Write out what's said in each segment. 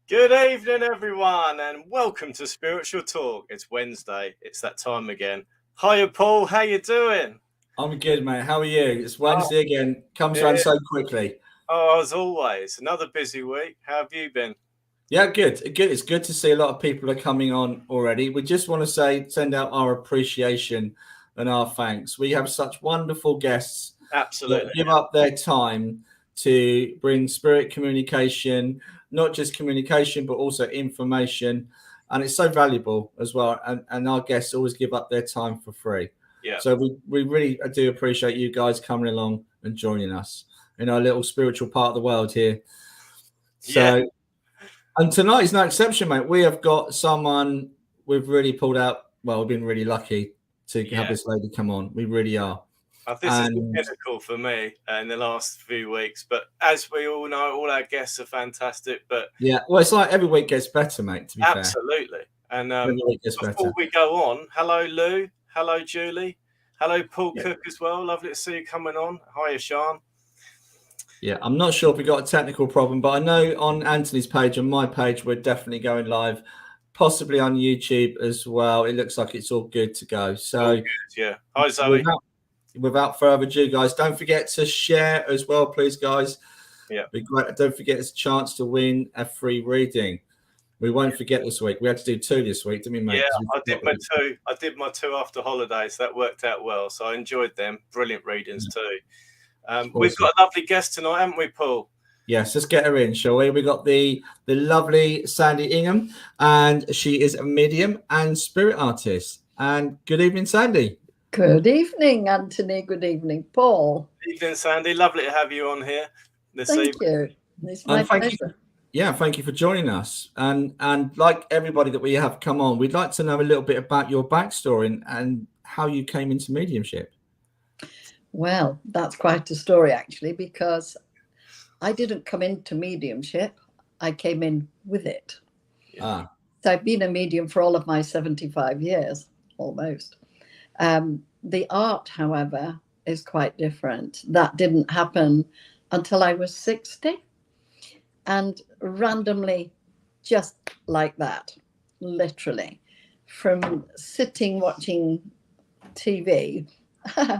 Good evening, everyone, and welcome to Spiritual Talk. It's Wednesday. It's that time again. Hiya, Paul. How you doing? I'm good, mate. How are you? It's Wednesday again. Comes around so quickly. Oh, as always, another busy week. How have you been? Yeah, good. It's good to see a lot of people are coming on already. We just want to send out our appreciation and our thanks. We have such wonderful guests Absolutely. that give up their time to bring spirit communication, not just communication, but also information. And it's so valuable as well. And our guests always give up their time for free. Yeah. So we really do appreciate you guys coming along and joining us in our little spiritual part of the world here. So, yeah. And tonight is no exception, mate. We have got someone we've really pulled out. Well, we've been really lucky to have this lady come on. We really are. This is the pinnacle for me in the last few weeks. But as we all know, all our guests are fantastic. But yeah, well, it's like every week gets better, mate, to be fair. Absolutely. And every week gets before we go on, hello, Lou. Hello, Julie. Hello, Paul Cook as well. Lovely to see you coming on. Hiya, Sean. Yeah, I'm not sure if we got a technical problem, but I know on Anthony's page and my page, we're definitely going live, possibly on YouTube as well. It looks like it's all good to go. So, good, yeah. Hi, Zoe. Without further ado, guys, don't forget to share as well, please, guys. Yeah. Be great. Don't forget it's a chance to win a free reading. We won't forget this week. We had to do 2 this week, didn't we, mate? Yeah, I did my 2. I did my 2 after holidays. That worked out well. So I enjoyed them. Brilliant readings too. Awesome. We've got a lovely guest tonight, haven't we, Paul? Yes, let's get her in, shall we? We got the lovely Sandy Ingham, and she is a medium and spirit artist. And good evening, Sandy. Good evening, Anthony. Good evening, Paul. Good evening, Sandy. Lovely to have you on here this evening. Thank you. It's my pleasure. Thank you for joining us. And like everybody that we have come on, we'd like to know a little bit about your backstory and how you came into mediumship. Well, that's quite a story, actually, because I didn't come into mediumship. I came in with it. So I've been a medium for all of my 75 years, almost. The art, however, is quite different. That didn't happen until I was 60. And randomly, just like that, literally, from sitting watching TV,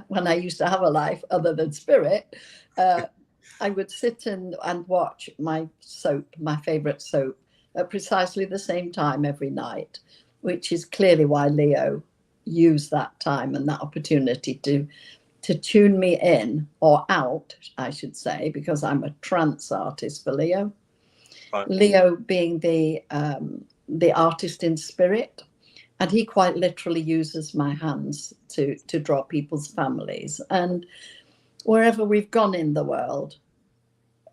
when I used to have a life other than spirit, I would sit and watch my soap, my favorite soap, at precisely the same time every night, which is clearly why Leo used that time and that opportunity to tune me in, or out, I should say, because I'm a trance artist for Leo. Right. Leo being the artist in spirit, and he quite literally uses my hands to draw people's families. And wherever we've gone in the world,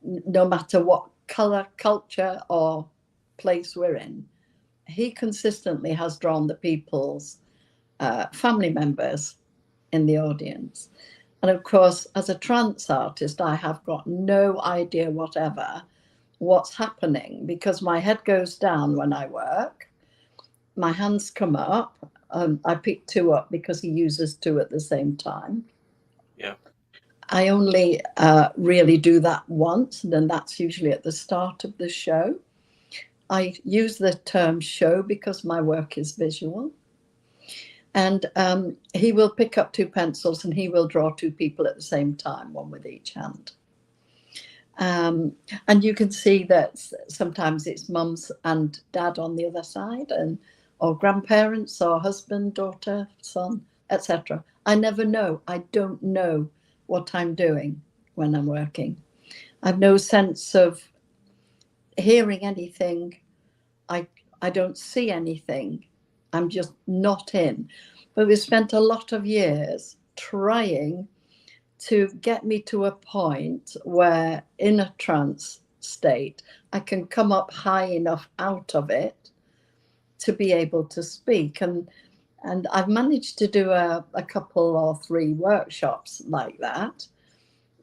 no matter what color, culture, or place we're in, he consistently has drawn the people's family members in the audience. And of course, as a trance artist, I have got no idea whatever what's happening, because my head goes down when I work, my hands come up. I pick 2 up because he uses 2 at the same time. Yeah. I only really do that once, and then that's usually at the start of the show. I use the term show because my work is visual. And he will pick up 2 pencils and he will draw 2 people at the same time, one with each hand. And you can see that sometimes it's mums and dad on the other side, or grandparents, or husband, daughter, son, etc. I never know. I don't know what I'm doing when I'm working. I've no sense of hearing anything. I don't see anything. I'm just not in. But we spent a lot of years trying to get me to a point where, in a trance state, I can come up high enough out of it to be able to speak. And I've managed to do a couple or 3 workshops like that,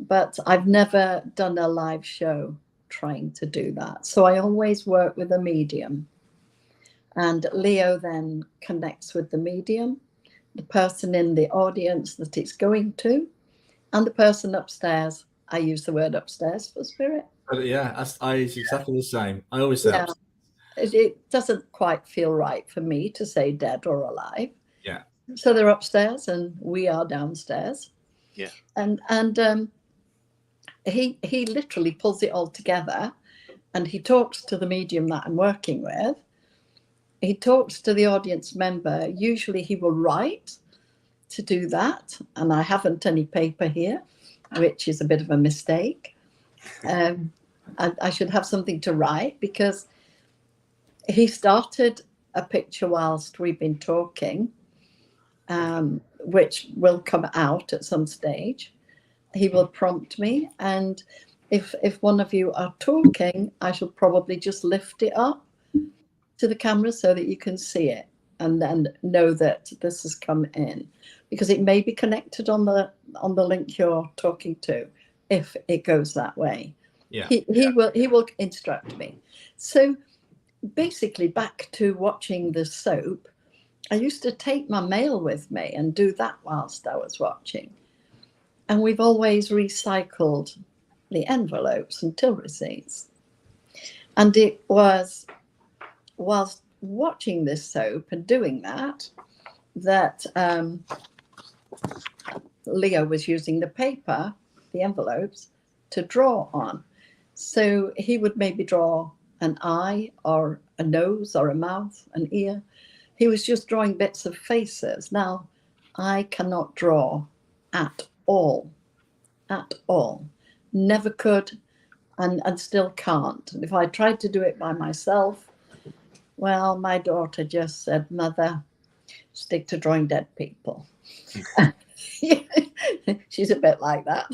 but I've never done a live show trying to do that. So I always work with a medium. And Leo then connects with the medium, the person in the audience that it's going to, and the person upstairs. I use the word upstairs for spirit. Yeah, I use exactly the same. I always say upstairs. it doesn't quite feel right for me to say dead or alive. Yeah. So they're upstairs and we are downstairs. Yeah. And he literally pulls it all together, and he talks to the medium that I'm working with. He talks to the audience member. Usually he will write to do that, and I haven't any paper here, which is a bit of a mistake. I should have something to write, because he started a picture whilst we've been talking, which will come out at some stage. He will prompt me, and if one of you are talking, I shall probably just lift it up to the camera so that you can see it, and then know that this has come in, because it may be connected on the link you're talking to, if it goes that way. Yeah. He will instruct me. So basically, back to watching the soap, I used to take my mail with me and do that whilst I was watching. And we've always recycled the envelopes and till receipts. And it was whilst watching this soap and doing that Leo was using the paper, the envelopes, to draw on. So he would maybe draw an eye or a nose or a mouth, an ear. He was just drawing bits of faces. Now, I cannot draw at all. Never could, and still can't. And if I tried to do it by myself, well, my daughter just said, "Mother, stick to drawing dead people." She's a bit like that.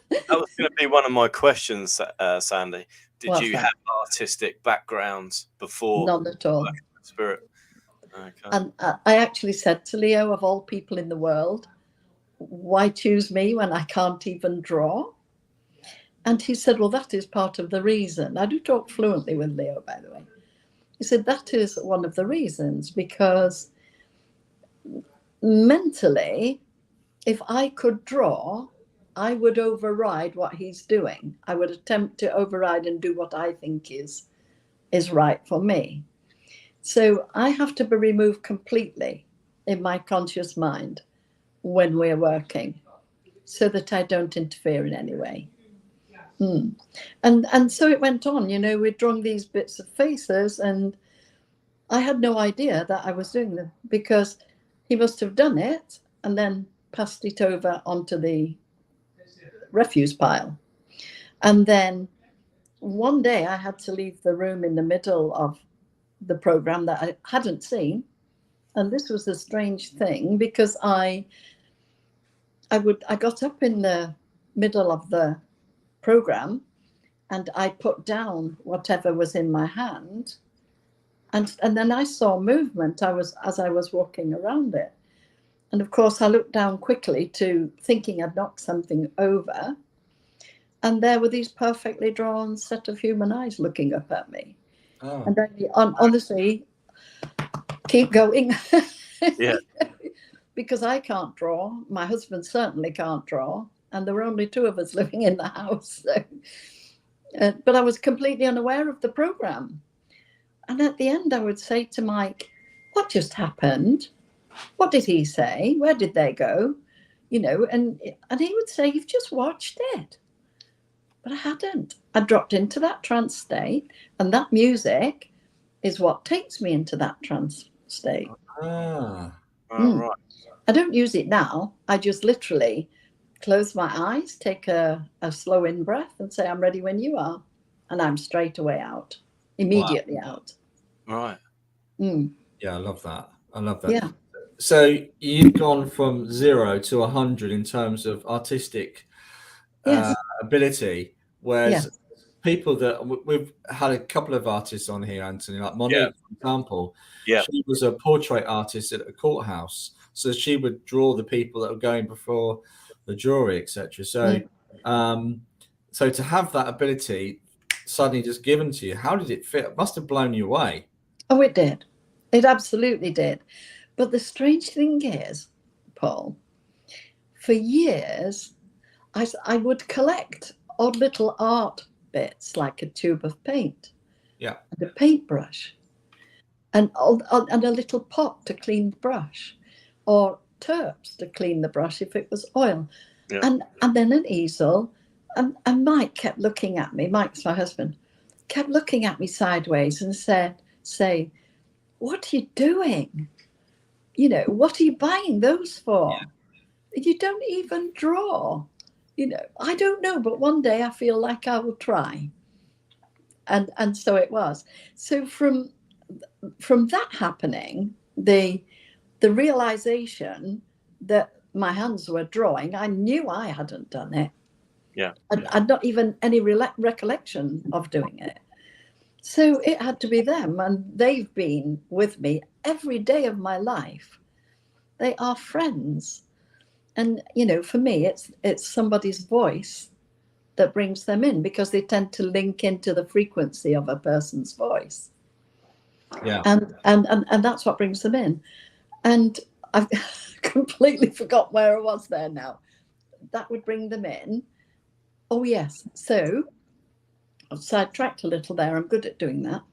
That was going to be one of my questions, Sandy. Did you have artistic backgrounds before? None at all. Spirit. Okay. And I actually said to Leo, of all people in the world, why choose me when I can't even draw? And he said, well, that is part of the reason. I do talk fluently with Leo, by the way. He said, that is one of the reasons, because mentally, if I could draw, I would override what he's doing. I would attempt to override and do what I think is right for me. So I have to be removed completely in my conscious mind when we're working, so that I don't interfere in any way. And so it went on. We're drawing these bits of faces, and I had no idea that I was doing them, because he must have done it and then passed it over onto the refuse pile. And then one day I had to leave the room in the middle of the program that I hadn't seen. And this was a strange thing, because I got up in the middle of the program and I put down whatever was in my hand, and then I saw movement as I was walking around it. And of course I looked down quickly, thinking I'd knocked something over, and there were these perfectly drawn set of human eyes looking up at me. Oh. And then honestly, keep going. Yeah. Because I can't draw, my husband certainly can't draw, and there were only two of us living in the house. So, but I was completely unaware of the program. And at the end, I would say to Mike, what just happened? What did he say? Where did they go? And he would say, you've just watched it. But I hadn't. I dropped into that trance state, and that music is what takes me into that trance state. Right. I don't use it now. I just literally close my eyes, take a slow in breath, and say, I'm ready when you are. And I'm straight away out, immediately out. Right. Yeah, I love that. Yeah. So you've gone from 0 to 100 in terms of artistic ability, whereas people that we've had a couple of artists on here, Anthony, like Monique, for example. She was a portrait artist at a courthouse, so she would draw the people that were going before the jury, etc. So so to have that ability suddenly just given to you, how did it feel? It must have blown you away. Oh, it did. It absolutely did. But the strange thing is, Paul, for years I would collect odd little art bits, like a tube of paint. Yeah. And a paintbrush. And a little pot to clean the brush, or terps to clean the brush if it was oil. Yeah. And then an easel. And Mike kept looking at me. Mike's my husband. Kept looking at me sideways and say, what are you doing? You know, what are you buying those for? Yeah. You don't even draw. You know, I don't know, but one day I feel like I will try. And so it was. So from that happening, the realization that my hands were drawing, I knew I hadn't done it. Yeah. I'd not even any recollection of doing it. So it had to be them, and they've been with me every day of my life. They are friends. And, you know, for me, it's somebody's voice that brings them in, because they tend to link into the frequency of a person's voice. Yeah. And that's what brings them in. And I've completely forgot where I was there now. That would bring them in. Oh, yes. So I've sidetracked a little there. I'm good at doing that.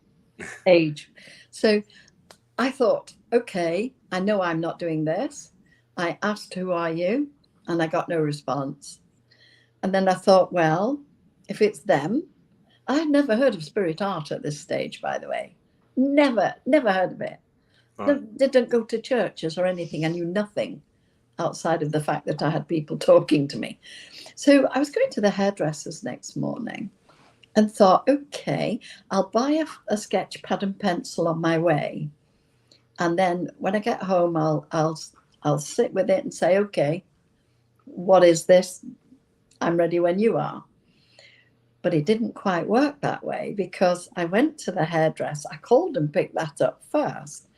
Age. So I thought, okay, I know I'm not doing this. I asked, who are you? And I got no response. And then I thought, well, if it's them, I had never heard of spirit art at this stage, by the way. Never heard of it. Right. Didn't go to churches or anything. I knew nothing outside of the fact that I had people talking to me. So I was going to the hairdresser's next morning and thought, okay, I'll buy a sketch pad and pencil on my way. And then when I get home, I'll sit with it and say, okay, what is this? I'm ready when you are. But it didn't quite work that way, because I went to the hairdresser. I called and picked that up first.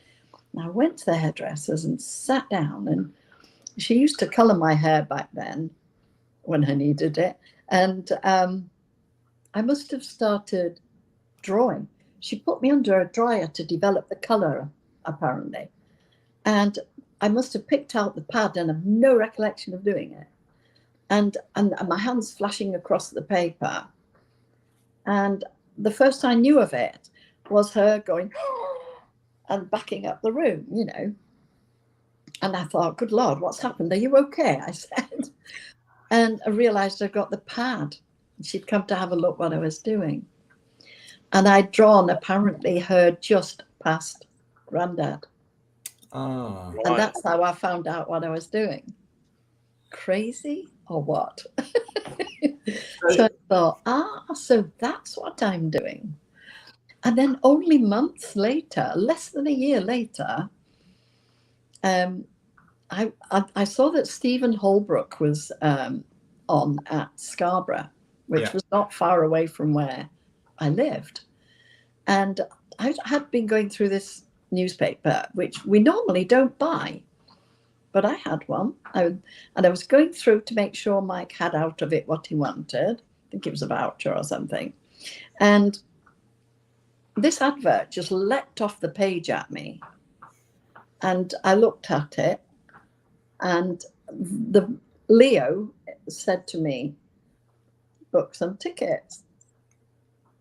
And I went to the hairdresser's and sat down, and she used to colour my hair back then when I needed it. And I must have started drawing. She put me under a dryer to develop the colour, apparently. And I must have picked out the pad and have no recollection of doing it. And my hands flashing across the paper. And the first I knew of it was her going and backing up the room, you know. And I thought, good Lord, what's happened? Are you okay? I said. And I realized I got the pad. She'd come to have a look what I was doing. And I'd drawn apparently her just past granddad. Oh. And that's how I found out what I was doing. Crazy or what? So I thought, so that's what I'm doing. And then only months later, less than a year later, I saw that Stephen Holbrook was on at Scarborough, which was not far away from where I lived. And I had been going through this newspaper, which we normally don't buy, but I had one. And I was going through to make sure Mike had out of it what he wanted. I think it was a voucher or something. And this advert just leapt off the page at me. And I looked at it, and Leo said to me, book some tickets.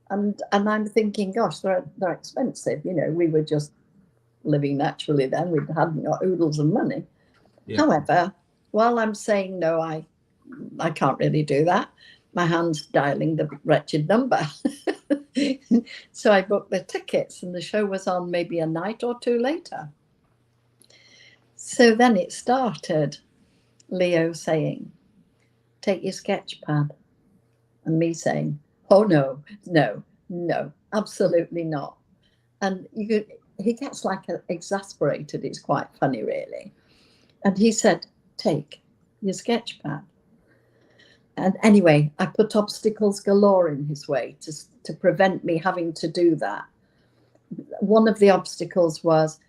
And I'm thinking, gosh, they're expensive. You know, we were just living naturally then. We hadn't got oodles of money. Yeah. However, while I'm saying no, I can't really do that, my hand's dialing the wretched number. So I booked the tickets, and the show was on maybe a night or two later. So then it started, Leo saying, take your sketch pad. And me saying, oh, no, absolutely not. And he gets like exasperated. It's quite funny, really. And he said, take your sketch pad. And anyway, I put obstacles galore in his way to prevent me having to do that. One of the obstacles was,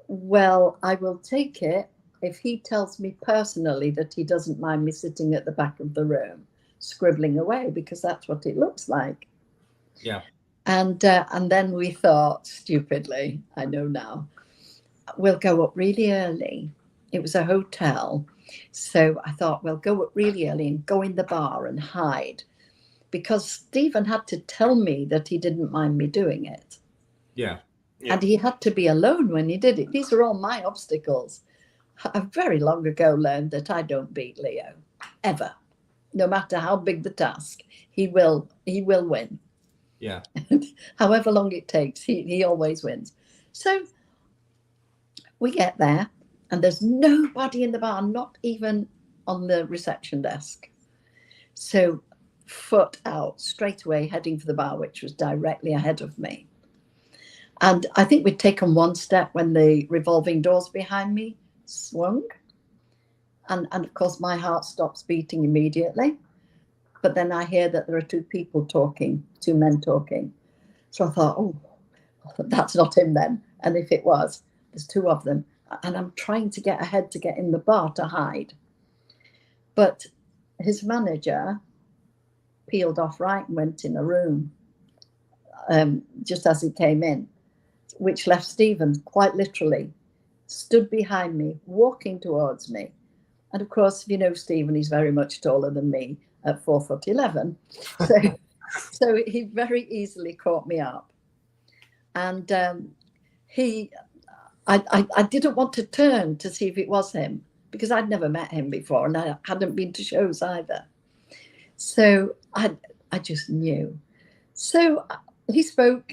well, I will take it if he tells me personally that he doesn't mind me sitting at the back of the room scribbling away, because that's what it looks like. Yeah. And then we thought, stupidly, I know now, we'll go up really early. It was a hotel. So I thought, we'll go up really early and go in the bar and hide, because Stephen had to tell me that he didn't mind me doing it. Yeah. And he had to be alone when he did it. These are all my obstacles. I very long ago learned that I don't beat Leo, ever. No matter how big the task, he will win. Yeah. However long it takes, he always wins. So we get there, and there's nobody in the bar, not even on the reception desk. So foot out, straight away, heading for the bar, which was directly ahead of me. And I think we'd taken one step when the revolving doors behind me swung. And of course, my heart stops beating immediately. But then I hear that there are two men talking. So I thought, oh, that's not him then. And if it was, there's two of them. And I'm trying to get ahead to get in the bar to hide. But his manager peeled off right and went in a room just as he came in, which left Stephen quite literally stood behind me, walking towards me. And of course, if you know Stephen, he's very much taller than me at 4'11". So he very easily caught me up. And I didn't want to turn to see if it was him, because I'd never met him before and I hadn't been to shows either. So I just knew. So he spoke,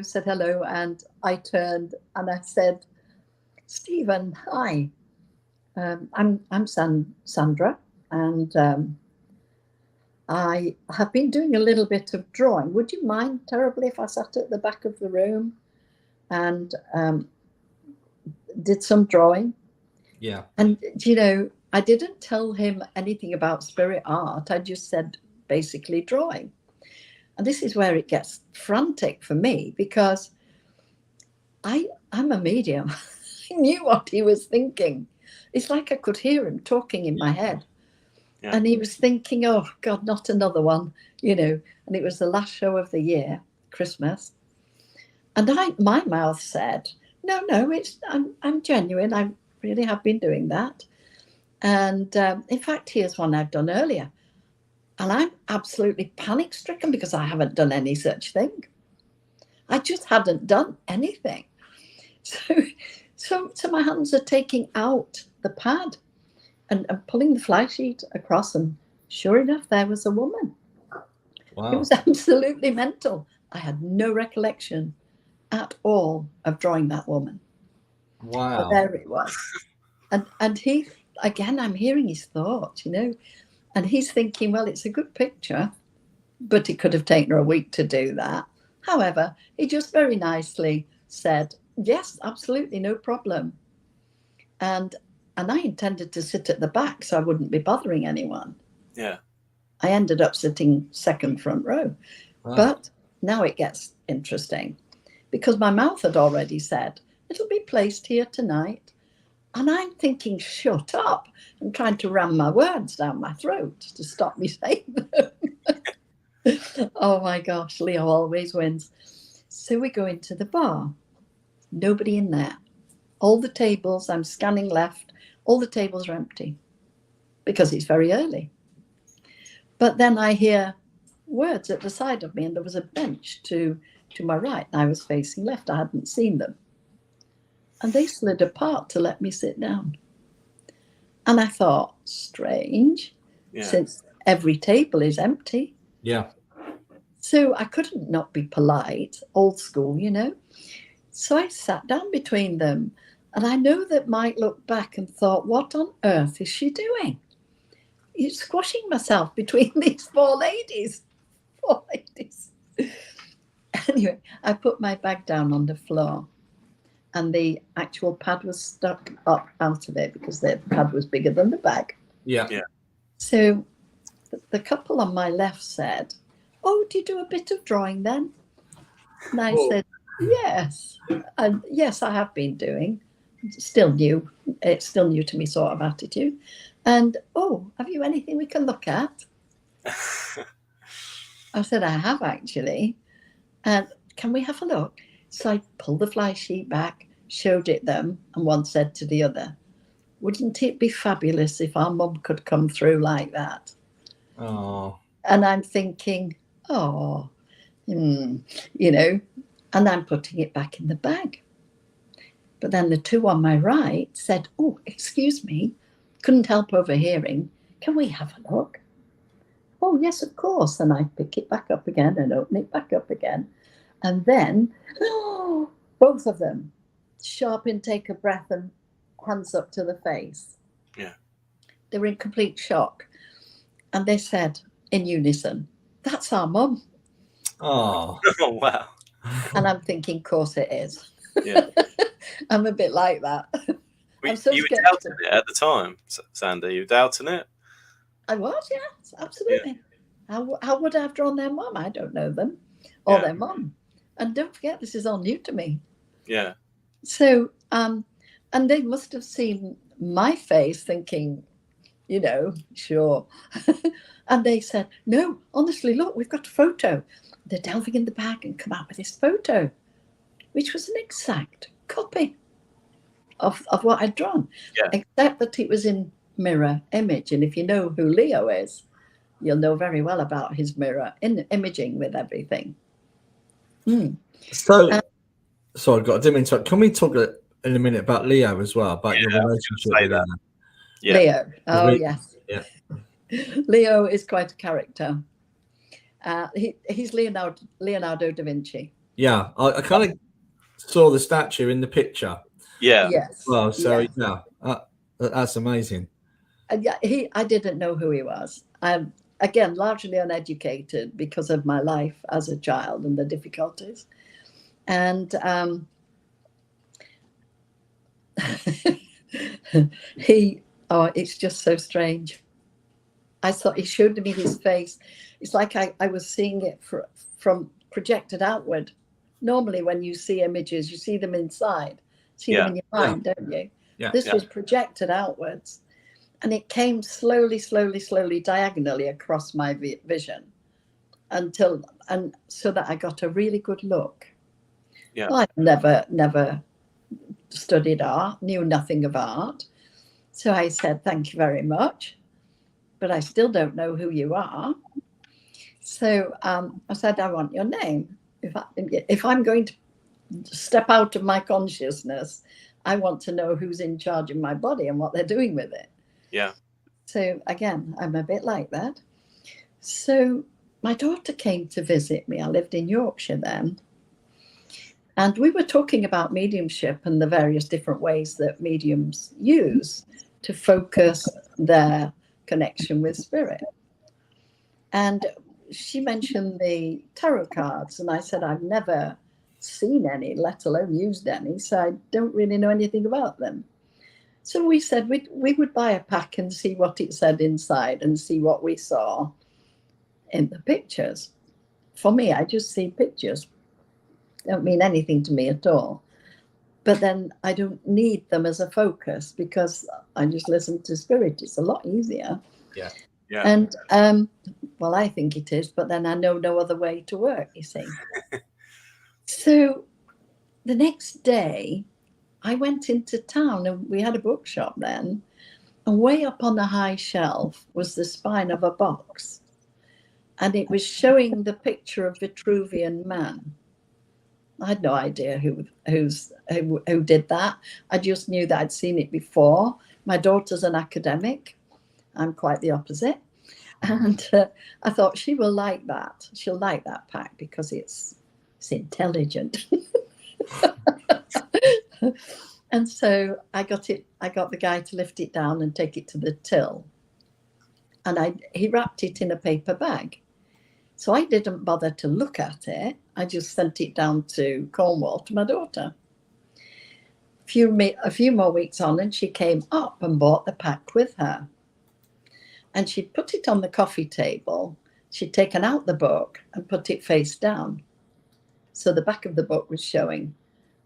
said hello, and I turned and I said, Stephen, hi. I'm Sandra, and I have been doing a little bit of drawing. Would you mind terribly if I sat at the back of the room and did some drawing? Yeah. And, I didn't tell him anything about spirit art. I just said basically drawing. And this is where it gets frantic for me, because I'm a medium. I knew what he was thinking. It's like I could hear him talking in my head. Yeah. And he was thinking, oh, God, not another one, And it was the last show of the year, Christmas. And my mouth said, no, I'm genuine. I really have been doing that. And in fact, here's one I've done earlier. And I'm absolutely panic stricken because I haven't done any such thing. I just hadn't done anything. So my hands are taking out the pad and pulling the fly sheet across, and sure enough, there was a woman. Wow. It was absolutely mental. I had no recollection at all of drawing that woman. Wow. But there it was. And he, again, I'm hearing his thoughts, and he's thinking, well, it's a good picture, but it could have taken her a week to do that. However, he just very nicely said, yes, absolutely, no problem. And I intended to sit at the back so I wouldn't be bothering anyone. Yeah. I ended up sitting second front row. Wow. But now it gets interesting, because my mouth had already said, it'll be placed here tonight. And I'm thinking, shut up. I'm trying to ram my words down my throat to stop me saying them. Oh my gosh, Leo always wins. So we go into the bar. Nobody in there. All the tables, I'm scanning left, all the tables are empty because it's very early. But then I hear words at the side of me, and there was a bench to my right, and I was facing left. I hadn't seen them. And they slid apart to let me sit down. And I thought, strange, since every table is empty. Yeah. So I couldn't not be polite, old school, So I sat down between them. And I know that Mike looked back and thought, what on earth is she doing? You're squashing myself between these four ladies. Anyway, I put my bag down on the floor. And the actual pad was stuck up out of it because the pad was bigger than the bag. Yeah. So the couple on my left said, oh, do you do a bit of drawing then? And I said, yes. And yes, I have been doing. Still new. It's still new to me sort of attitude. And, oh, have you anything we can look at? I said, I have actually. And can we have a look? So I pulled the fly sheet back, showed it them, and one said to the other, wouldn't it be fabulous if our mum could come through like that? Oh. And I'm thinking, oh, you know, and I'm putting it back in the bag. But then the two on my right said, oh, excuse me, couldn't help overhearing. Can we have a look? Oh, yes, of course. And I pick it back up again and open it back up again. And then, both of them, sharp intake of breath and hands up to the face. Yeah. They were in complete shock. And they said in unison, that's our mum. Oh. Oh, wow. And I'm thinking, of course it is. Yeah. I'm a bit like that. You so were doubting it at the time, Sandy. You were doubting it? I was, yes, absolutely. Yeah. How would I have drawn their mum? I don't know them or their mum. And don't forget, this is all new to me. Yeah. So, and they must have seen my face thinking, you know, sure. And they said, no, honestly, look, we've got a photo. They're delving in the bag and come out with this photo, which was an exact copy of what I'd drawn, except that it was in mirror image. And if you know who Leo is, you'll know very well about his mirror imaging with everything. So, sorry, I didn't mean to. Can we talk in a minute about Leo as well, about your relationship with Leo? Yeah. Leo, oh yes. Yeah. Leo is quite a character. He's Leonardo da Vinci. Yeah, I kind of saw the statue in the picture. Yeah. Yes. Well, so that's amazing. I didn't know who he was. I'm again largely uneducated because of my life as a child and the difficulties, and it's just so strange. I thought he showed me his face. It's like I was seeing it from projected outward. Normally, when you see images, you see them inside, see them in your mind, don't you? Yeah. This was projected outwards. And it came slowly, diagonally across my vision so that I got a really good look. Yeah. Well, I never studied art, knew nothing of art. So I said, thank you very much, but I still don't know who you are. So I said, I want your name. If I'm going to step out of my consciousness, I want to know who's in charge of my body and what they're doing with it. Yeah. So again, I'm a bit like that. So my daughter came to visit me. I lived in Yorkshire then. And we were talking about mediumship and the various different ways that mediums use to focus their connection with spirit. And she mentioned the tarot cards. And I said, I've never seen any, let alone used any. So I don't really know anything about them. So we said we would buy a pack and see what it said inside and see what we saw in the pictures. For me, I just see pictures. They don't mean anything to me at all. But then I don't need them as a focus because I just listen to spirit. It's a lot easier. Yeah. Yeah. And well, I think it is, but then I know no other way to work, you see. So the next day, I went into town and we had a bookshop then, and way up on the high shelf was the spine of a box, and it was showing the picture of Vitruvian Man. I had no idea who did that. I just knew that I'd seen it before. My daughter's an academic. I'm quite the opposite. And I thought she will like that. She'll like that pack because it's intelligent. And so I got the guy to lift it down and take it to the till. And he wrapped it in a paper bag. So I didn't bother to look at it. I just sent it down to Cornwall to my daughter. A few more weeks on, and she came up and bought the pack with her. And she'd put it on the coffee table. She'd taken out the book and put it face down. So the back of the book was showing.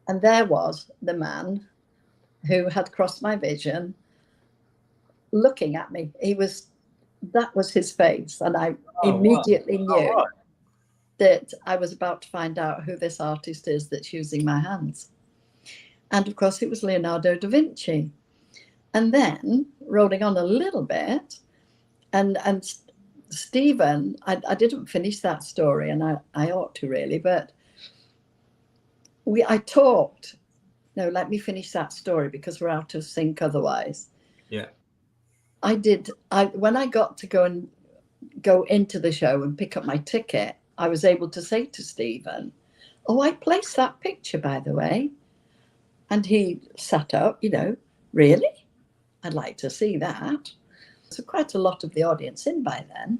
And there was the man who had crossed my vision looking at me. That was his face. And I immediately knew that I was about to find out who this artist is that's using my hands. And of course, it was Leonardo da Vinci. And then rolling on a little bit and Stephen, I didn't finish that story, and I ought to really, but I talked. No, let me finish that story because we're out of sync otherwise. Yeah. When I got to go into the show and pick up my ticket, I was able to say to Stephen, "Oh, I placed that picture, by the way." And he sat up, really? I'd like to see that. So quite a lot of the audience in by then.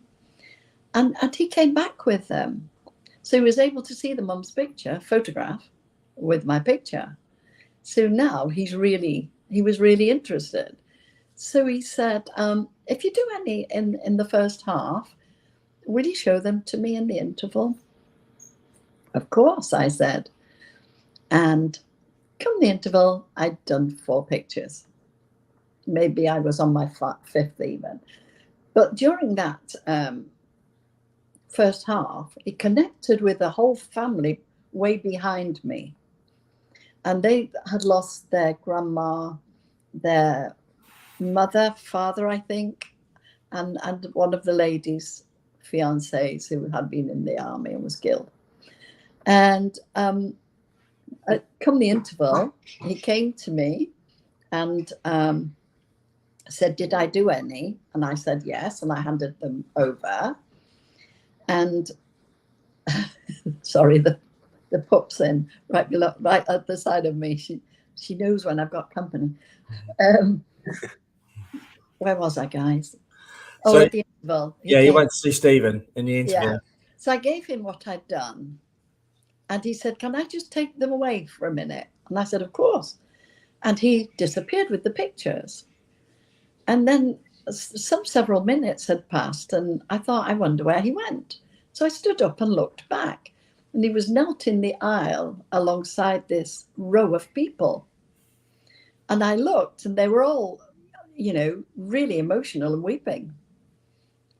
And he came back with them. So he was able to see the mum's photograph with my picture. So now he was really interested. So he said, if you do any in the first half, will you show them to me in the interval? Of course, I said. And come the interval, I'd done 4 pictures. Maybe I was on my 5th even. But during that first half, it connected with the whole family way behind me. And they had lost their grandma, their mother, father, I think, and one of the ladies' fiancés who had been in the army and was killed. And come the interval, he came to me and said, "Did I do any?" And I said yes, and I handed them over. And sorry, the pup's in right below, right at the side of me. She knows when I've got company. Where was I, guys? Oh, so, at the interval. You went to see Stephen in the interval. Yeah. So I gave him what I'd done. And he said, "Can I just take them away for a minute?" And I said, "Of course." And he disappeared with the pictures. And then several minutes had passed, and I thought, I wonder where he went. So I stood up and looked back, and he was knelt in the aisle alongside this row of people. And I looked, and they were all, really emotional and weeping.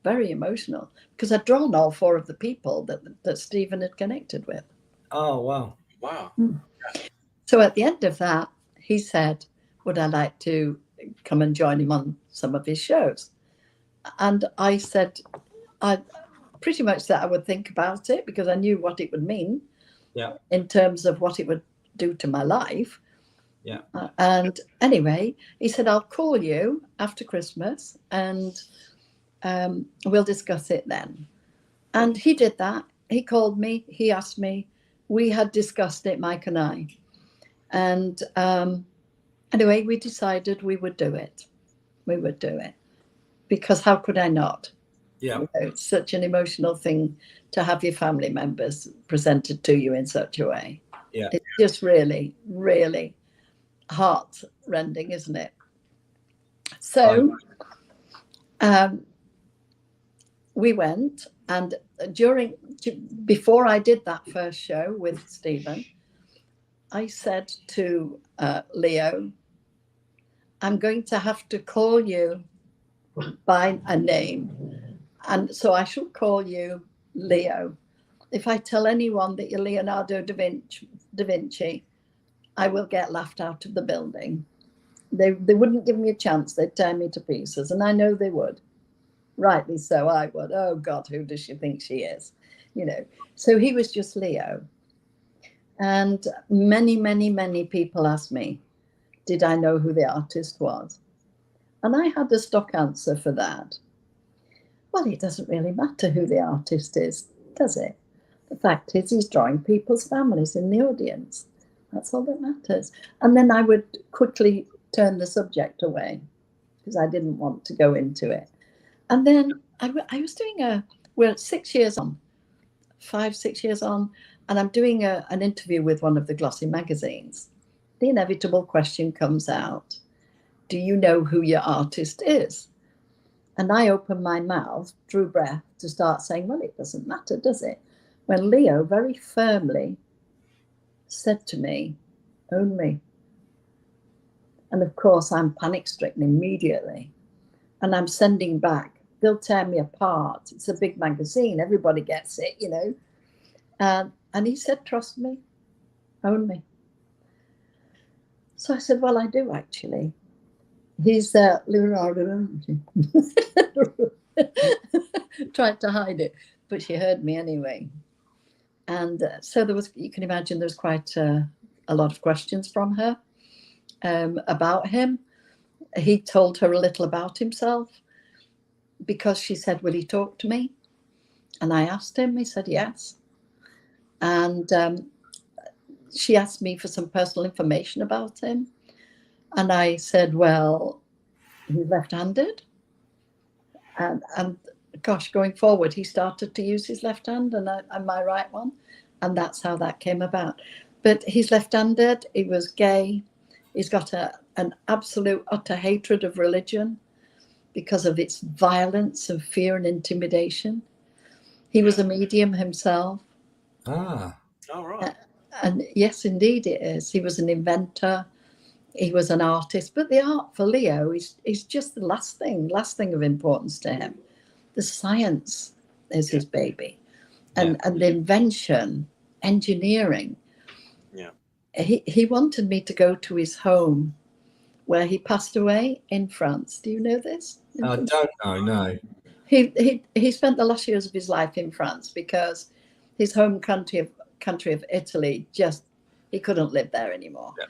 Very emotional, because I'd drawn all 4 of the people that Stephen had connected with. Oh, wow. Wow. So at the end of that, he said, would I like to come and join him on some of his shows? And I said, I pretty much said I would think about it because I knew what it would mean in terms of what it would do to my life. Yeah. And anyway, he said, I'll call you after Christmas and we'll discuss it then. And he did that. He called me. He asked me. We had discussed it, Mike and I. And anyway, we decided we would do it. We would do it. Because how could I not? Yeah. It's such an emotional thing to have your family members presented to you in such a way. Yeah. It's just really, really heart-rending, isn't it? So we went, and before I did that first show with Stephen, I said to Leo, I'm going to have to call you by a name. And so I shall call you Leo. If I tell anyone that you're Leonardo da Vinci, I will get laughed out of the building. They wouldn't give me a chance. They'd tear me to pieces. And I know they would. Rightly so, I would. Oh, God, who does she think she is? So he was just Leo. And many, many, many people asked me, did I know who the artist was? And I had a stock answer for that. Well, it doesn't really matter who the artist is, does it? The fact is he's drawing people's families in the audience. That's all that matters. And then I would quickly turn the subject away because I didn't want to go into it. And then I was doing we're 6 years on, 5-6 years on, and I'm doing an interview with one of the glossy magazines. The inevitable question comes out, do you know who your artist is? And I opened my mouth, drew breath to start saying, well, it doesn't matter, does it? When Leo very firmly said to me, own me. And of course, I'm panic-stricken immediately. And I'm sending back, they'll tear me apart. It's a big magazine. Everybody gets it, And he said, trust me, own me. So I said, well, I do actually. He's Leonardo. tried to hide it, but she heard me anyway. And so there was, you can imagine, there was quite a lot of questions from her about him. He told her a little about himself because she said, will he talk to me? And I asked him, he said yes. And she asked me for some personal information about him. And I said, well, he's left-handed. And gosh, going forward, he started to use his left hand and my right one. And that's how that came about. But he's left-handed, he was gay. He's got an absolute utter hatred of religion because of its violence and fear and intimidation. He was a medium himself. Ah, all right. And yes, indeed it is. He was an inventor. He was an artist. But the art for Leo is just the last thing of importance to him. The science is his baby. And the invention, engineering. Yeah. He wanted me to go to his home where he passed away in France. Do you know this? I don't know, no. He spent the last years of his life in France because his home country of Italy, he couldn't live there anymore. Yeah.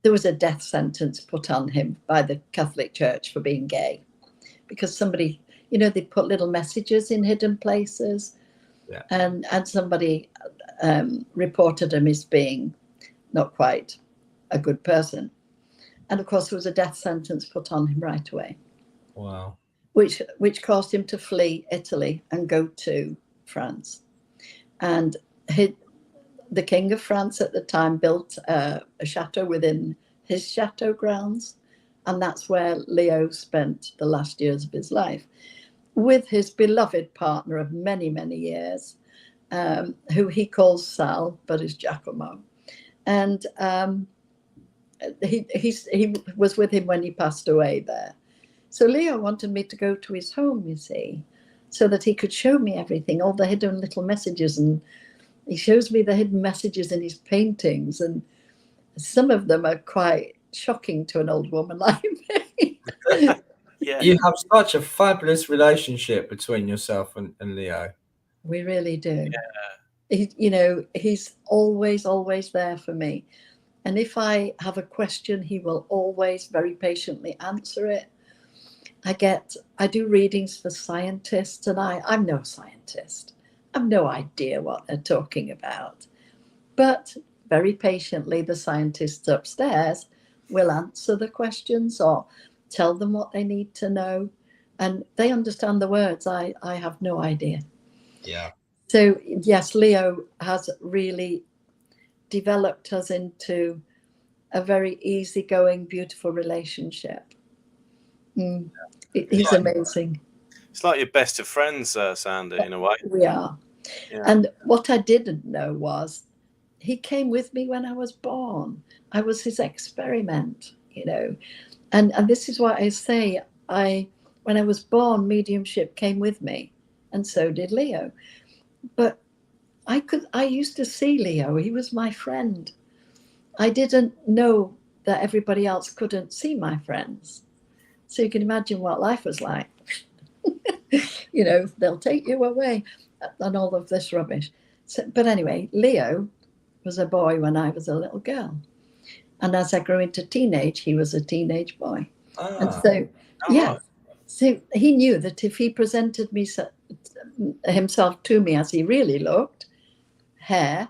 There was a death sentence put on him by the Catholic Church for being gay because somebody, they put little messages in hidden places. Yeah. And somebody reported him as being not quite a good person. And of course, there was a death sentence put on him right away. Wow. Which caused him to flee Italy and go to France. And the King of France at the time built a chateau within his chateau grounds. And that's where Leo spent the last years of his life with his beloved partner of many, many years, who he calls Sal, but is Giacomo. And he was with him when he passed away there. So Leo wanted me to go to his home, you see, so that he could show me everything, all the hidden little messages. And he shows me the hidden messages in his paintings. And some of them are quite shocking to an old woman like me. Yeah. You have such a fabulous relationship between yourself and Leo. We really do. Yeah. He's always there for me. And if I have a question, he will always very patiently answer it. I do readings for scientists, and I'm no scientist. I've no idea what they're talking about. But very patiently, the scientists upstairs will answer the questions or tell them what they need to know. And they understand the words. I have no idea. Yeah. So, yes, Leo has really developed us into a very easygoing, beautiful relationship. He's amazing. It's like your best of friends, Sandy, in a way. We are. Yeah. And what I didn't know was he came with me when I was born. I was his experiment, And this is why I say when I was born, mediumship came with me, and so did Leo. But I used to see Leo. He was my friend. I didn't know that everybody else couldn't see my friends. So you can imagine what life was like. They'll take you away and all of this rubbish. So, but anyway, Leo was a boy when I was a little girl. And as I grew into teenage, he was a teenage boy. And so, so he knew that if he presented himself to me as he really looked, hair,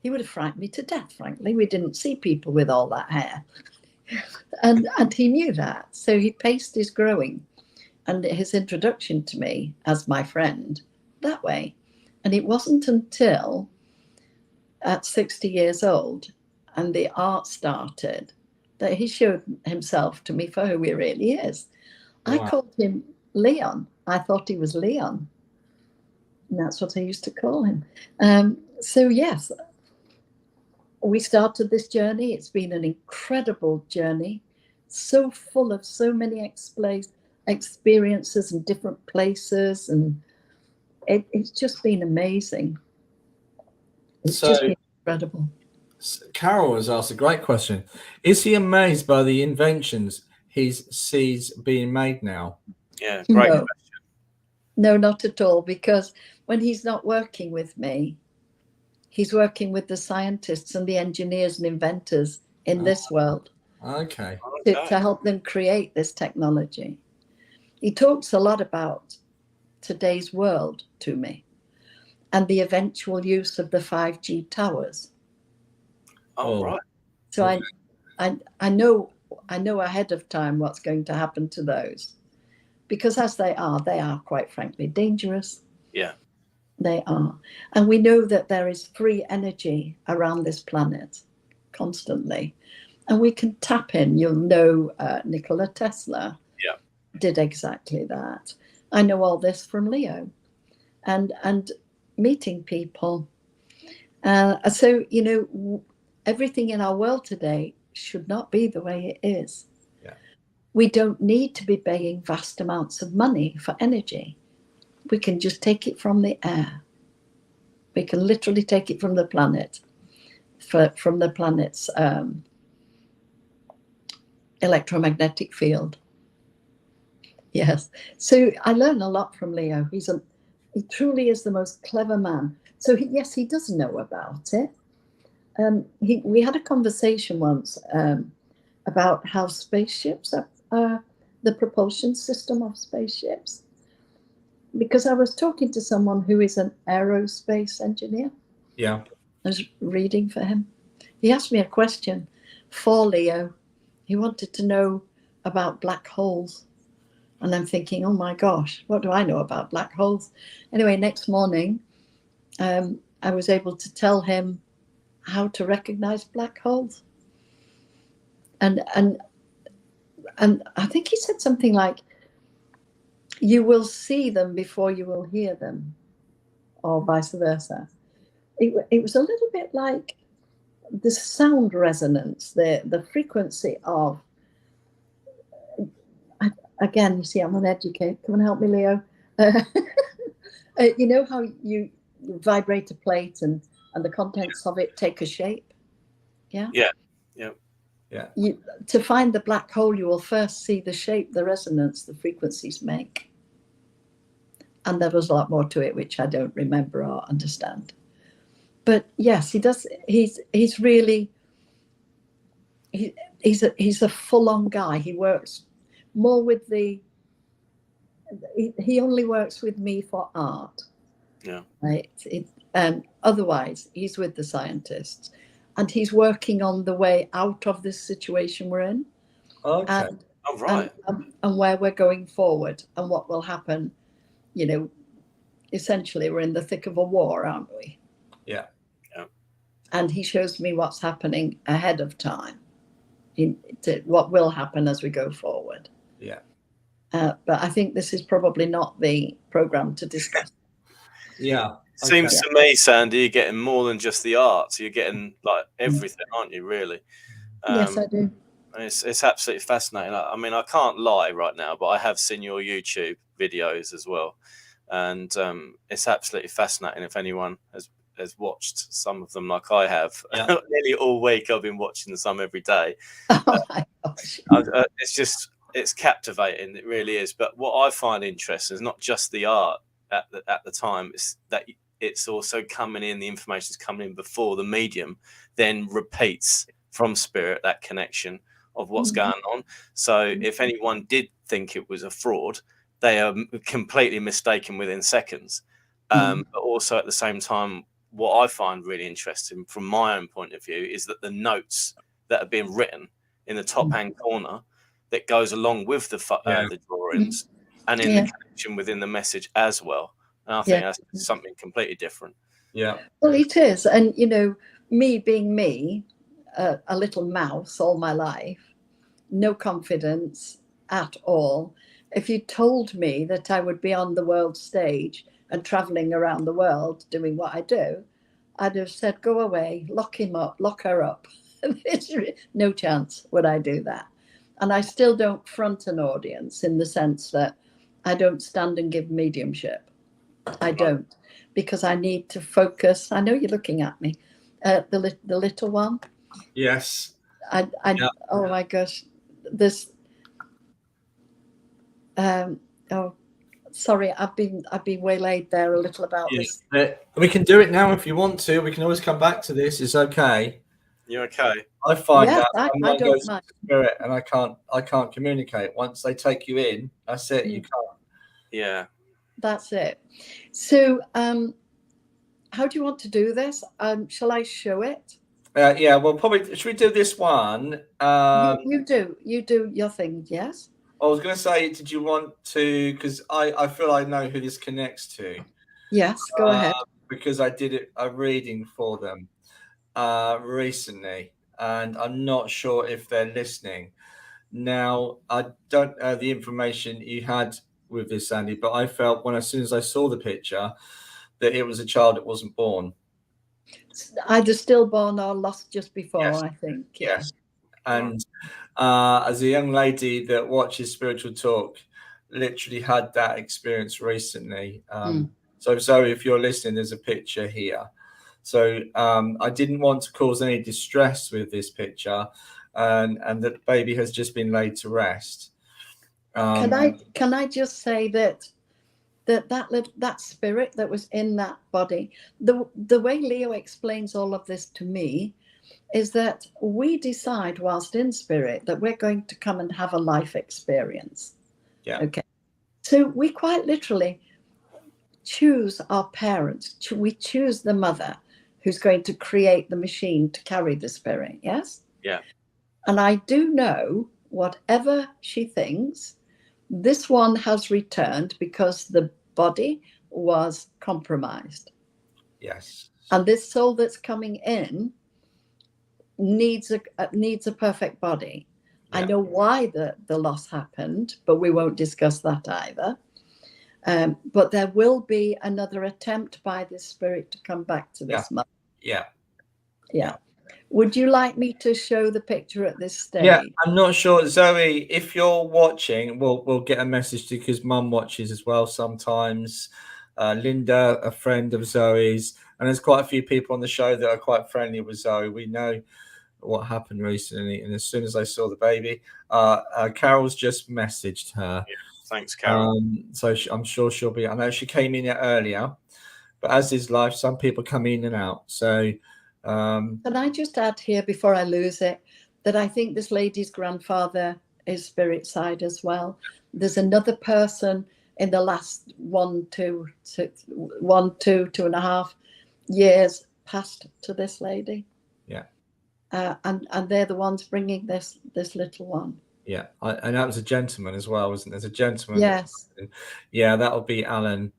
he would have frightened me to death, frankly. We didn't see people with all that hair. And he knew that. So he paced his growing and his introduction to me as my friend that way. And it wasn't until at 60 years old and the art started that he showed himself to me for who he really is. Wow. I called him Leon. I thought he was Leon. And that's what I used to call him. So, yes, we started this journey. It's been an incredible journey, so full of so many experiences and different places. And it's just been amazing. It's just been incredible. Carol has asked a great question. Is he amazed by the inventions he sees being made now? Yeah, great question. No, not at all. Because when he's not working with me, he's working with the scientists and the engineers and inventors in this world. Okay. To help them create this technology. He talks a lot about today's world to me and the eventual use of the 5G towers. Oh, right. So I know ahead of time what's going to happen to those, because as they are quite frankly dangerous. Yeah. They are. And we know that there is free energy around this planet constantly. And we can tap in. You'll know Nikola Tesla did exactly that. I know all this from Leo and meeting people. So, you know, everything in our world today should not be the way it is. Yeah. We don't need to be paying vast amounts of money for energy. We can just take it from the air. We can literally take it from the planet, from the planet's electromagnetic field. Yes. So I learn a lot from Leo. He truly is the most clever man. So yes, he does know about it. We had a conversation once about how spaceships are the propulsion system of spaceships. Because I was talking to someone who is an aerospace engineer. Yeah. I was reading for him. He asked me a question for Leo. He wanted to know about black holes. And I'm thinking, oh my gosh, what do I know about black holes? Anyway, next morning, I was able to tell him how to recognize black holes. And I think he said something like, you will see them before you will hear them, or vice versa. It was a little bit like the sound resonance, the frequency of, again, you see, I'm an educator. Come and help me, Leo. You know how you vibrate a plate and the contents of it take a shape? Yeah? Yeah. To find the black hole, you will first see the shape, the resonance, the frequencies make. And there was a lot more to it, which I don't remember or understand. But yes, he does. He's really, he's a full-on guy. He works more with he only works with me for art. Yeah. Right. Otherwise, he's with the scientists, and he's working on the way out of this situation we're in. Okay. And where we're going forward and what will happen. You know, essentially, we're in the thick of a war, aren't we? Yeah. And he shows me what's happening ahead of time, what will happen as we go forward. Yeah. But I think this is probably not the program to discuss. Yeah. Seems to me, Sandy, you're getting more than just the art. So you're getting like everything, aren't you, really? Yes, I do. It's absolutely fascinating. I mean, I can't lie right now, but I have seen your YouTube videos as well. And it's absolutely fascinating. If anyone has watched some of them like I have, nearly all week I've been watching some every day. Oh my gosh. It's captivating. It really is. But what I find interesting is not just the art at the time, it's that it's also coming in, the information is coming in before the medium then repeats from spirit that connection of what's going on. So if anyone did think it was a fraud, they are completely mistaken within seconds. But also at the same time, what I find really interesting from my own point of view is that the notes that are being written in the top hand corner that goes along with the drawings and in the connection within the message as well. And I think that's something completely different. Yeah. Well, it is. And, you know, me being me, a little mouse all my life, no confidence at all. If you told me that I would be on the world stage and traveling around the world doing what I do, I'd have said, go away, lock him up, lock her up. No chance would I do that. And I still don't front an audience in the sense that I don't stand and give mediumship. I don't, because I need to focus. I know you're looking at me. The little one. Yes. Oh my gosh, this. Sorry, I've been waylaid there a little about this. We can do it now if you want to. We can always come back to this. It's okay. You're okay. I find Yes, that I don't mind. Spirit, and I can't communicate. Once they take you in, that's it. You can't. Yeah. That's it. So, how do you want to do this? Shall I show it? Yeah. Well, probably should we do this one? You do your thing. Yes. I was going to say, did you want to? Because I feel I know who this connects to. Yes. Go ahead. Because I did a reading for them recently, and I'm not sure if they're listening. Now, I don't know the information you had with this, Sandy, but I felt as soon as I saw the picture that it was a child that wasn't born. Either stillborn or lost just before, Yes. I think. Yes. And as a young lady that watches Spiritual Talk, literally had that experience recently. So Zoe, if you're listening, there's a picture here. So I didn't want to cause any distress with this picture, and that baby has just been laid to rest. Can I just say that spirit that was in that body, the way Leo explains all of this to me is that we decide whilst in spirit that we're going to come and have a life experience. Yeah. Okay. So we quite literally choose our parents. We choose the mother who's going to create the machine to carry the spirit. Yes. Yeah. And I do know whatever she thinks, this one has returned because the body was compromised. Yes. And this soul that's coming in needs a perfect body. Yeah. I know why the loss happened, but we won't discuss that either. But there will be another attempt by this spirit to come back to this mother. Yeah. Would you like me to show the picture at this stage? Yeah, I'm not sure. Zoe, if you're watching, we'll get a message to you because Mum watches as well sometimes. Linda, a friend of Zoe's, and there's quite a few people on the show that are quite friendly with Zoe. We know what happened recently, and as soon as I saw the baby, Carol's just messaged her. Yeah, thanks, Carol. So I'm sure she'll be. I know she came in earlier, but as is life, some people come in and out. So. Can I just add here before I lose it that I think this lady's grandfather is spirit side as well. There's another person in the last 2.5 years passed to this lady. Yeah. And they're the ones bringing this little one. Yeah, and that was a gentleman as well, wasn't there? There's a gentleman. Yes. Yeah, that would be Alan.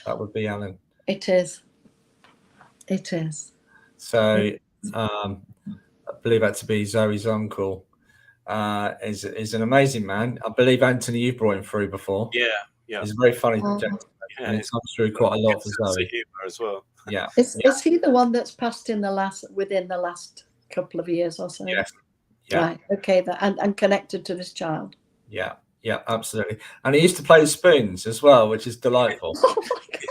That would be Alan. It is. It is. So I believe that to be Zoe's uncle. Is an amazing man. I believe Anthony, you've brought him through before. Yeah. He's a very funny gentleman. Yeah, and he comes through quite a lot for Zoe. Humor as well. Yeah. Is he the one that's passed within the last couple of years or so? Yes. Yeah. Right. Okay. And connected to this child. Yeah. Yeah, absolutely. And he used to play the spoons as well, which is delightful. Oh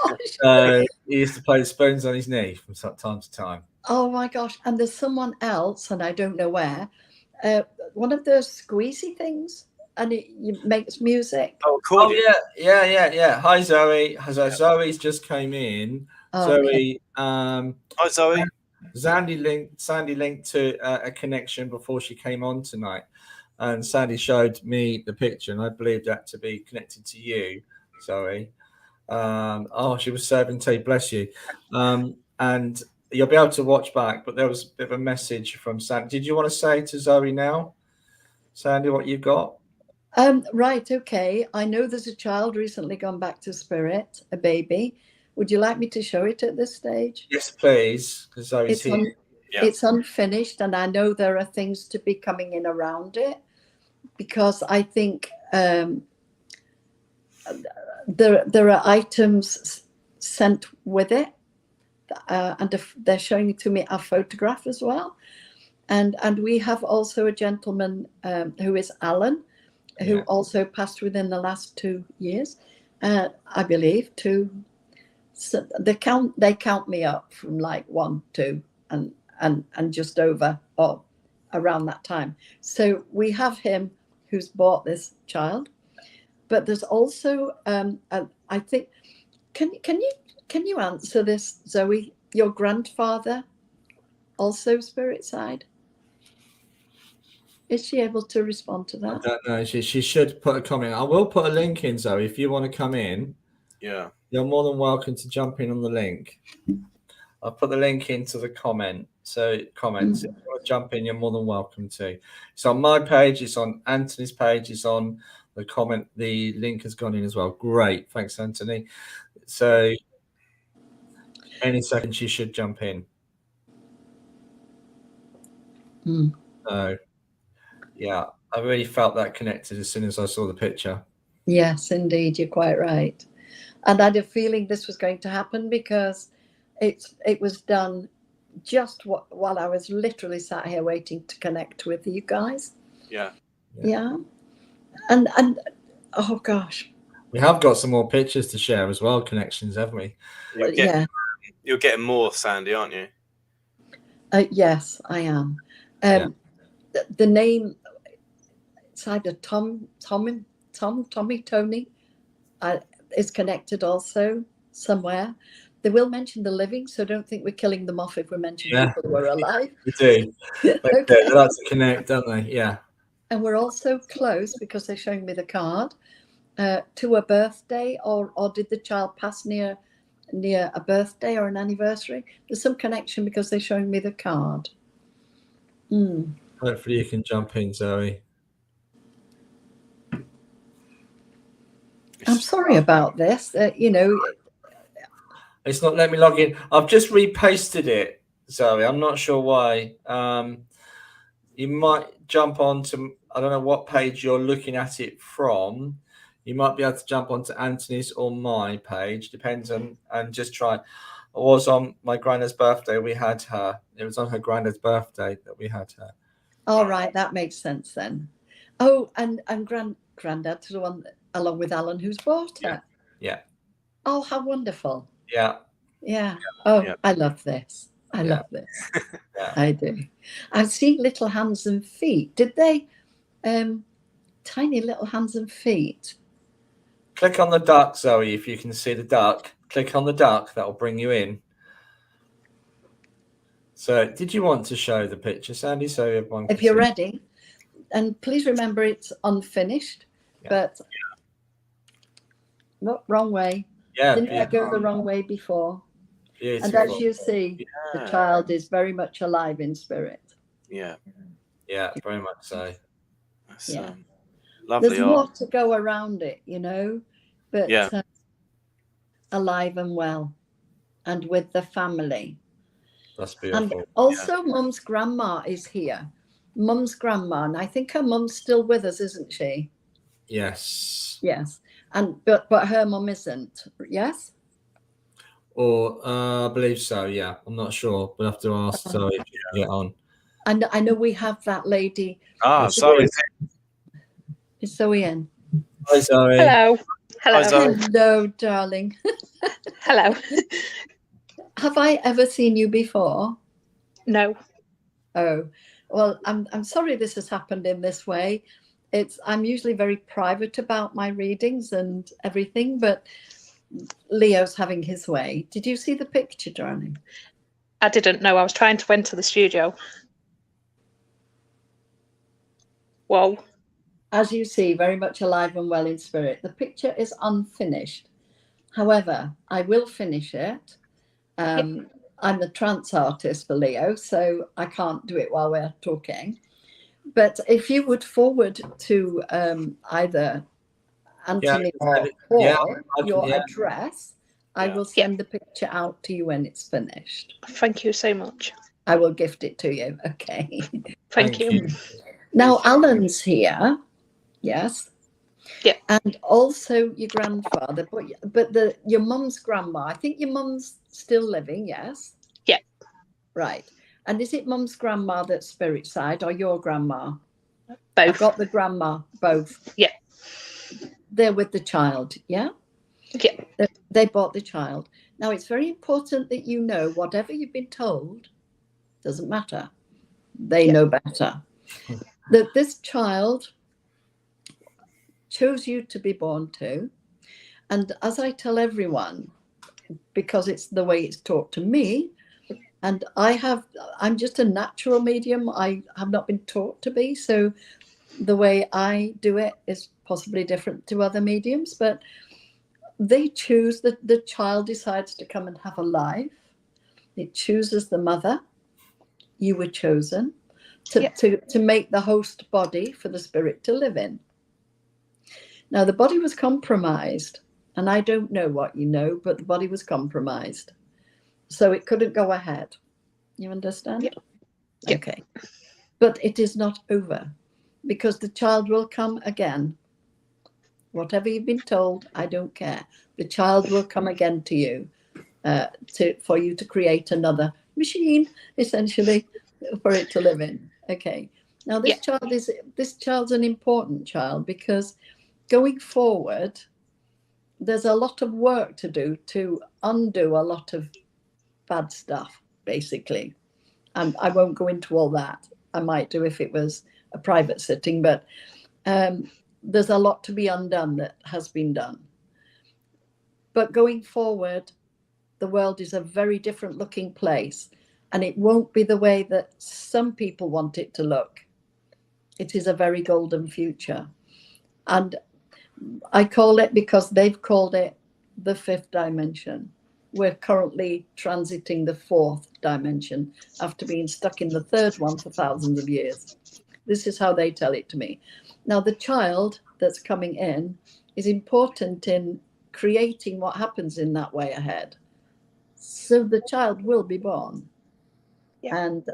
my gosh. He used to play the spoons on his knee from time to time. Oh my gosh. And there's someone else, and I don't know where, one of those squeezy things, and it makes music. Oh, cool. Yeah. Hi, Zoe. Zoe's just came in. Okay. Zoe. Hi, Zoe. Sandy linked to a connection before she came on tonight. And Sandy showed me the picture, and I believe that to be connected to you, Zoe. She was serving tea, bless you. And you'll be able to watch back, but there was a bit of a message from Sandy. Did you want to say to Zoe now, Sandy, what you've got? Right, okay. I know there's a child recently gone back to spirit, a baby. Would you like me to show it at this stage? Yes, please, because Zoe's here. It's unfinished, and I know there are things to be coming in around it, because I think there are items sent with it, and they're showing it to me a photograph as well. And we have also a gentleman who is Alan, who also passed within the last 2 years, I believe. So they count me up from like 1, 2, and just over or around that time. So we have him who's bought this child, but there's also, I think, can you answer this, Zoe? Your grandfather, also spirit side? Is she able to respond to that? I don't know. She should put a comment. I will put a link in, Zoe, if you want to come in. Yeah. You're more than welcome to jump in on the link. I'll put the link into the comment. So comments, if you want to jump in, you're more than welcome to. It's on my page, it's on Anthony's page, it's on the comment. The link has gone in as well. Great. Thanks, Anthony. So any second she should jump in. So yeah, I really felt that connected as soon as I saw the picture. Yes, indeed, you're quite right. And I had a feeling this was going to happen because it was done just while I was literally sat here waiting to connect with you guys. Yeah. And oh gosh, we have got some more pictures to share as well, connections, haven't we? You're getting more, Sandy, aren't you? Yes, I am. The name, it's either Tommy, Tony, is connected also somewhere. They will mention the living, so don't think we're killing them off if we mention people who are alive. We do. Okay. They like to connect, don't they? Yeah. And we're also close, because they're showing me the card, to a birthday, or did the child pass near a birthday or an anniversary? There's some connection because they're showing me the card. Hopefully you can jump in, Zoe. I'm sorry about this. It's not letting me log in. I've just repasted it, Zoe. I'm not sure why. You might jump onto, I don't know what page you're looking at it from. You might be able to jump onto Anthony's or my page, depends on, and just try. It was on my granddad's birthday. We had her. It was on her granddad's birthday that we had her. All right, that makes sense then. Oh, and granddad's the one along with Alan who's bought her. Yeah. Oh, how wonderful. Yeah. Oh, yeah. I love this. I love this. I do. I've seen little hands and feet. Did they? Tiny little hands and feet. Click on the duck, Zoe, if you can see the duck. Click on the duck. That will bring you in. So did you want to show the picture, Sandy, so everyone can if you're see? Ready. And please remember it's unfinished, but not wrong way. Didn't I go the wrong way before? Beautiful. And as you see, the child is very much alive in spirit. Yeah, very much so. That's, lovely. There's more to go around it, but alive and well, and with the family. That's beautiful. And also, Mum's grandma is here. Mum's grandma, and I think her mum's still with us, isn't she? Yes. And but her mum isn't. Yes. Or I believe so. Yeah, I'm not sure. We'll have to ask Zoe if you can get on. And I know we have that lady. Zoe. Is Zoe in? Hi, Zoe. Hello. Hi, Zoe. Hello, darling. Hello. Have I ever seen you before? No. Oh, well, I'm sorry this has happened in this way. I'm usually very private about my readings and everything, but Leo's having his way. Did you see the picture, darling? I didn't know. I was trying to enter the studio. Whoa. As you see, very much alive and well in spirit. The picture is unfinished. However, I will finish it. I'm the trance artist for Leo, so I can't do it while we're talking. But if you would forward to either Anthony or your address, I will send the picture out to you when it's finished. Thank you so much. I will gift it to you. Okay. Thank you. Now, Alan's here. Yes. Yeah. And also your grandfather, but your mum's grandma. I think your mum's still living. Yes. Yeah. Right. And is it mum's grandma that's spirit side or your grandma? Both. I've got the grandma, both. Yeah. They're with the child. Yeah. Yeah. They bought the child. Now it's very important that you know whatever you've been told doesn't matter. They know better. That this child chose you to be born to. And as I tell everyone, because it's the way it's taught to me, and I'm just a natural medium. I have not been taught to be. So the way I do it is possibly different to other mediums, but they choose that the child decides to come and have a life. It chooses the mother. You were chosen to make the host body for the spirit to live in. Now, the body was compromised, and I don't know what you know, but the body was compromised. So it couldn't go ahead. You understand? Yeah. Okay. But it is not over, because the child will come again. Whatever you've been told, I don't care. The child will come again to you for you to create another machine, essentially, for it to live in. Okay. Now, this child's an important child, because going forward, there's a lot of work to do to undo a lot of bad stuff, basically. And I won't go into all that. I might do if it was a private sitting, but there's a lot to be undone that has been done. But going forward, the world is a very different looking place, and it won't be the way that some people want it to look. It is a very golden future. And I call it, because they've called it, the fifth dimension. We're currently transiting the fourth dimension after being stuck in the third one for thousands of years. This is how they tell it to me. Now, the child that's coming in is important in creating what happens in that way ahead. So the child will be born. Yeah. And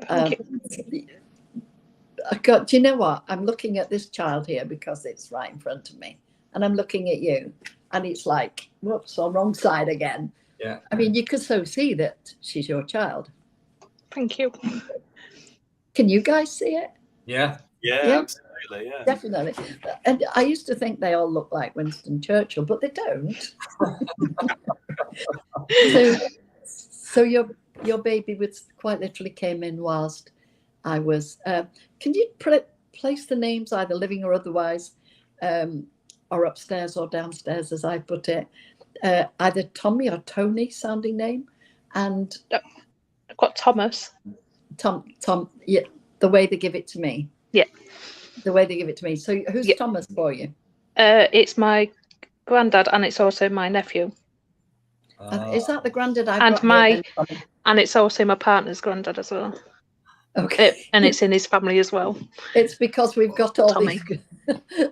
do you know what? I'm looking at this child here because it's right in front of me. And I'm looking at you. And it's like, whoops, on wrong side again. Yeah. I mean, you could so see that she's your child. Thank you. Can you guys see it? Yeah. Yeah, absolutely. Yeah. Definitely. And I used to think they all look like Winston Churchill, but they don't. So your baby was quite literally came in whilst I was. Can you place the names, either living or otherwise, or upstairs or downstairs, as I put it, either Tommy or Tony sounding name, and I've got Thomas. Tom. Yeah, the way they give it to me. Yeah. The way they give it to me. So who's Thomas for you? It's my granddad, and it's also my nephew. Is that the granddad I've And got my here then? and it's also my partner's granddad as well. Okay. And it's in his family as well. It's because we've got all Tommy.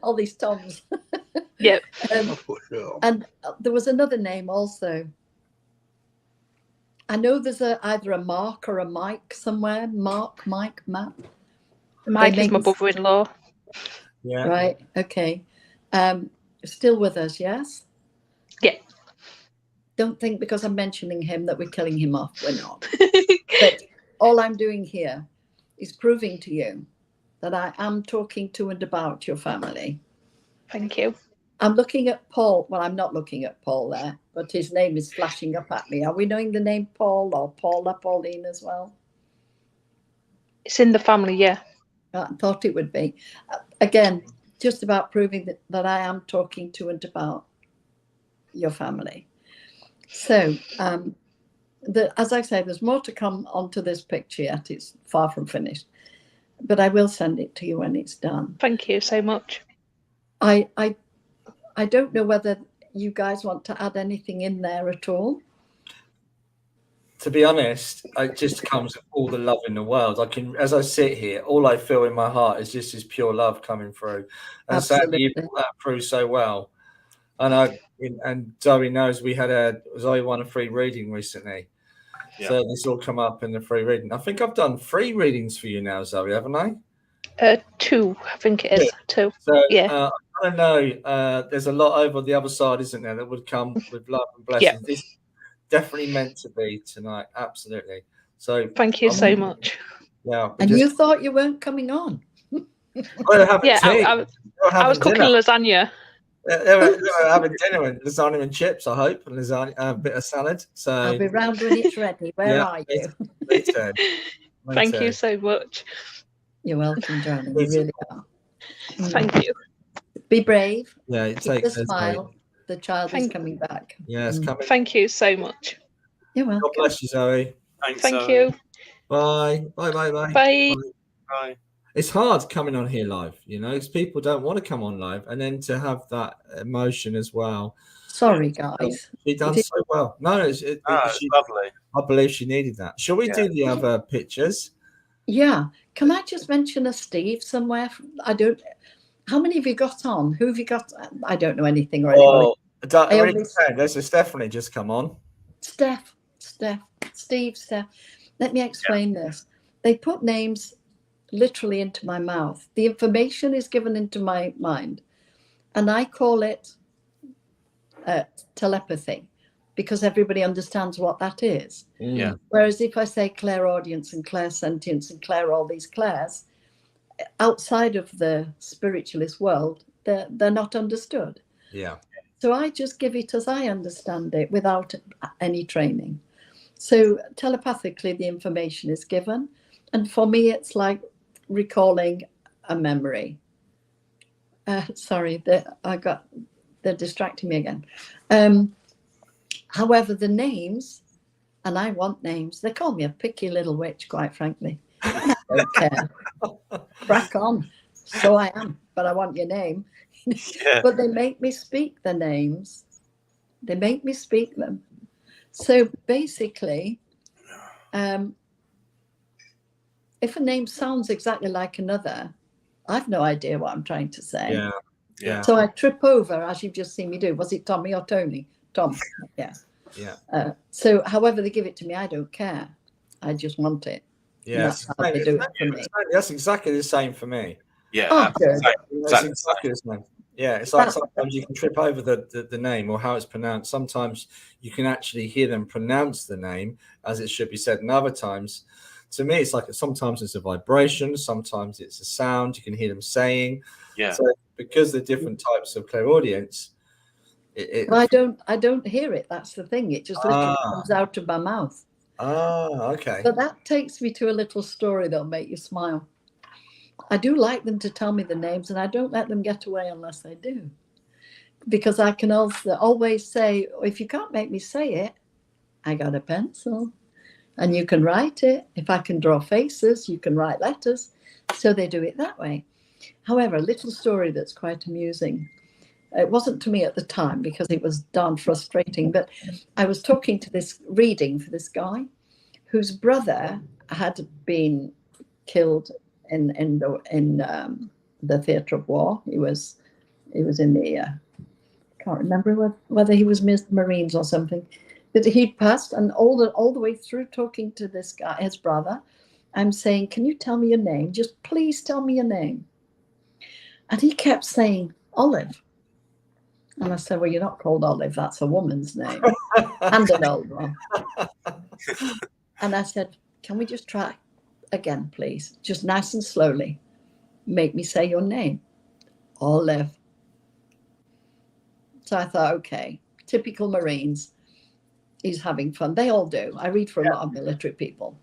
all these Toms. Yep. And there was another name also. I know there's either a Mark or a Mike somewhere. Mark, Mike, Matt. Mike is my brother-in-law. Yeah. Right. Okay. Still with us, yes? Yeah. Don't think because I'm mentioning him that we're killing him off. We're not. But all I'm doing here is proving to you that I am talking to and about your family. Thank you. I'm looking at Paul. Well, I'm not looking at Paul there, but his name is flashing up at me. Are we knowing the name Paul or Paula, Pauline as well? It's in the family, yeah. I thought it would be. Again, just about proving that I am talking to and about your family. So, as I say, there's more to come onto this picture yet. It's far from finished, but I will send it to you when it's done. Thank you so much. I don't know whether you guys want to add anything in there at all. To be honest, it just comes with all the love in the world. As I sit here, all I feel in my heart is just this pure love coming through. And Sandy, you brought that through so well. And Zoe knows Zoe won a free reading recently. Yeah. So this will come up in the free reading. I think I've done 3 readings for you now, Zoe, haven't I? 2, I think it is. 2. So yeah. I don't know. There's a lot over the other side, isn't there, that would come with love and blessings. Yeah. This is definitely meant to be tonight. Absolutely. So thank you so much. Yeah. And you thought you weren't coming on. I was cooking lasagna. They were having dinner with lasagna and chips, I hope, and a bit of salad. So I'll be round when it's ready. Where are you? Me too. Thank you so much. You're welcome, Johnny. You really are. Thank you. Be brave. Yeah, it Keep takes a smile. The child is coming back. Yeah, it's coming. Thank you so much. You're welcome. God bless you, Zoe. Thanks, Thank Zoe. you. Bye. Bye. Bye. Bye. Bye. Bye. It's hard coming on here live, you know, because people don't want to come on live, and then to have that emotion as well. Sorry, guys. She done so well. No, it's lovely. I believe she needed that. Shall we do the other pictures? Yeah. Can I just mention a Steve somewhere? How many have you got on? Who have you got? I don't know anything or anybody. There's a Stephanie just come on. Steph. Let me explain this. They put names literally into my mouth. The information is given into my mind, and I call it telepathy, because everybody understands what that is. Yeah. Whereas if I say clairaudience and clairsentience and clair all these clairs, outside of the spiritualist world, they're not understood. Yeah. So I just give it as I understand it without any training. So telepathically, the information is given. And for me, it's like recalling a memory. Sorry, they're distracting me again. However, the names, and I want names, they call me a picky little witch, quite frankly. I don't care. Crack on. So I am, but I want your name. Yeah. But they make me speak the names. They make me speak them. So basically, if a name sounds exactly like another, I've no idea what I'm trying to say. Yeah. Yeah. So I trip over, as you've just seen me do. Was it Tommy or Tony? Tom. Yeah. Yeah. So however they give it to me, I don't care. I just want it. Yes. That's how they do it for me. That's exactly the same for me. Yeah. Oh, good. That's exactly the same. Yeah, it's like sometimes you can trip over the name or how it's pronounced. Sometimes you can actually hear them pronounce the name as it should be said. And other times, to me, it's like sometimes it's a vibration, sometimes it's a sound. You can hear them saying. Yeah. So because the different types of clairaudience, I don't hear it. That's the thing. It just literally comes out of my mouth. Okay. But that takes me to a little story that'll make you smile. I do like them to tell me the names, and I don't let them get away unless they do. Because I can also always say, if you can't make me say it, I got a pencil. And you can write it. If I can draw faces, you can write letters. So they do it that way. However, a little story that's quite amusing. It wasn't to me at the time because it was darn frustrating, but I was talking to reading for this guy whose brother had been killed in the theatre of war. He was in the can't remember whether he was Marines or something, but he'd passed, and all the way through talking to this guy, his brother, I'm saying, can you tell me your name? Just please tell me your name. And he kept saying Olive. And I said, well, you're not called Olive. That's a woman's name. And an old one. And I said, can we just try again, please? Just nice and slowly. Make me say your name. Olive. So I thought, okay, typical Marines. He's having fun. They all do. I read for a lot of military people.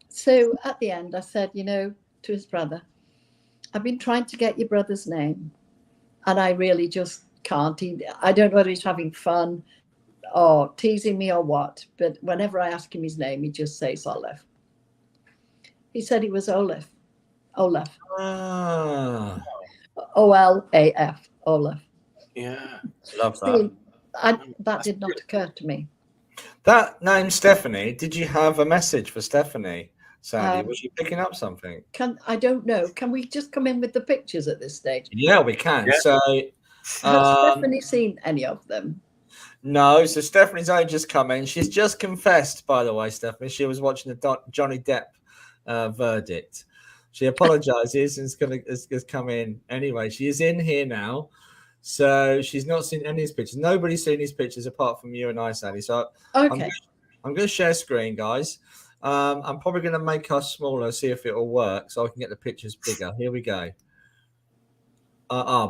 So at the end, I said, to his brother, I've been trying to get your brother's name. And I really just can't. I don't know whether he's having fun or teasing me or what, but whenever I ask him his name, he just says Olaf. He said he was Olaf. Olaf. O-L-A-F. Olaf. Yeah. Love that. See, that did not occur to me. That name, Stephanie, did you have a message for Stephanie? Sandy, was you picking up something? I don't know. Can we just come in with the pictures at this stage? Yeah, we can. Yeah. So has Stephanie seen any of them? No. So Stephanie's only just come in. She's just confessed, by the way, Stephanie. She was watching the Johnny Depp verdict. She apologizes and has come in. Anyway, she is in here now. So she's not seen any of these pictures. Nobody's seen these pictures apart from you and I, Sandy. So okay. I'm going to share screen, guys. I'm probably going to make us smaller, see if it will work, so I can get the pictures bigger. Here we go.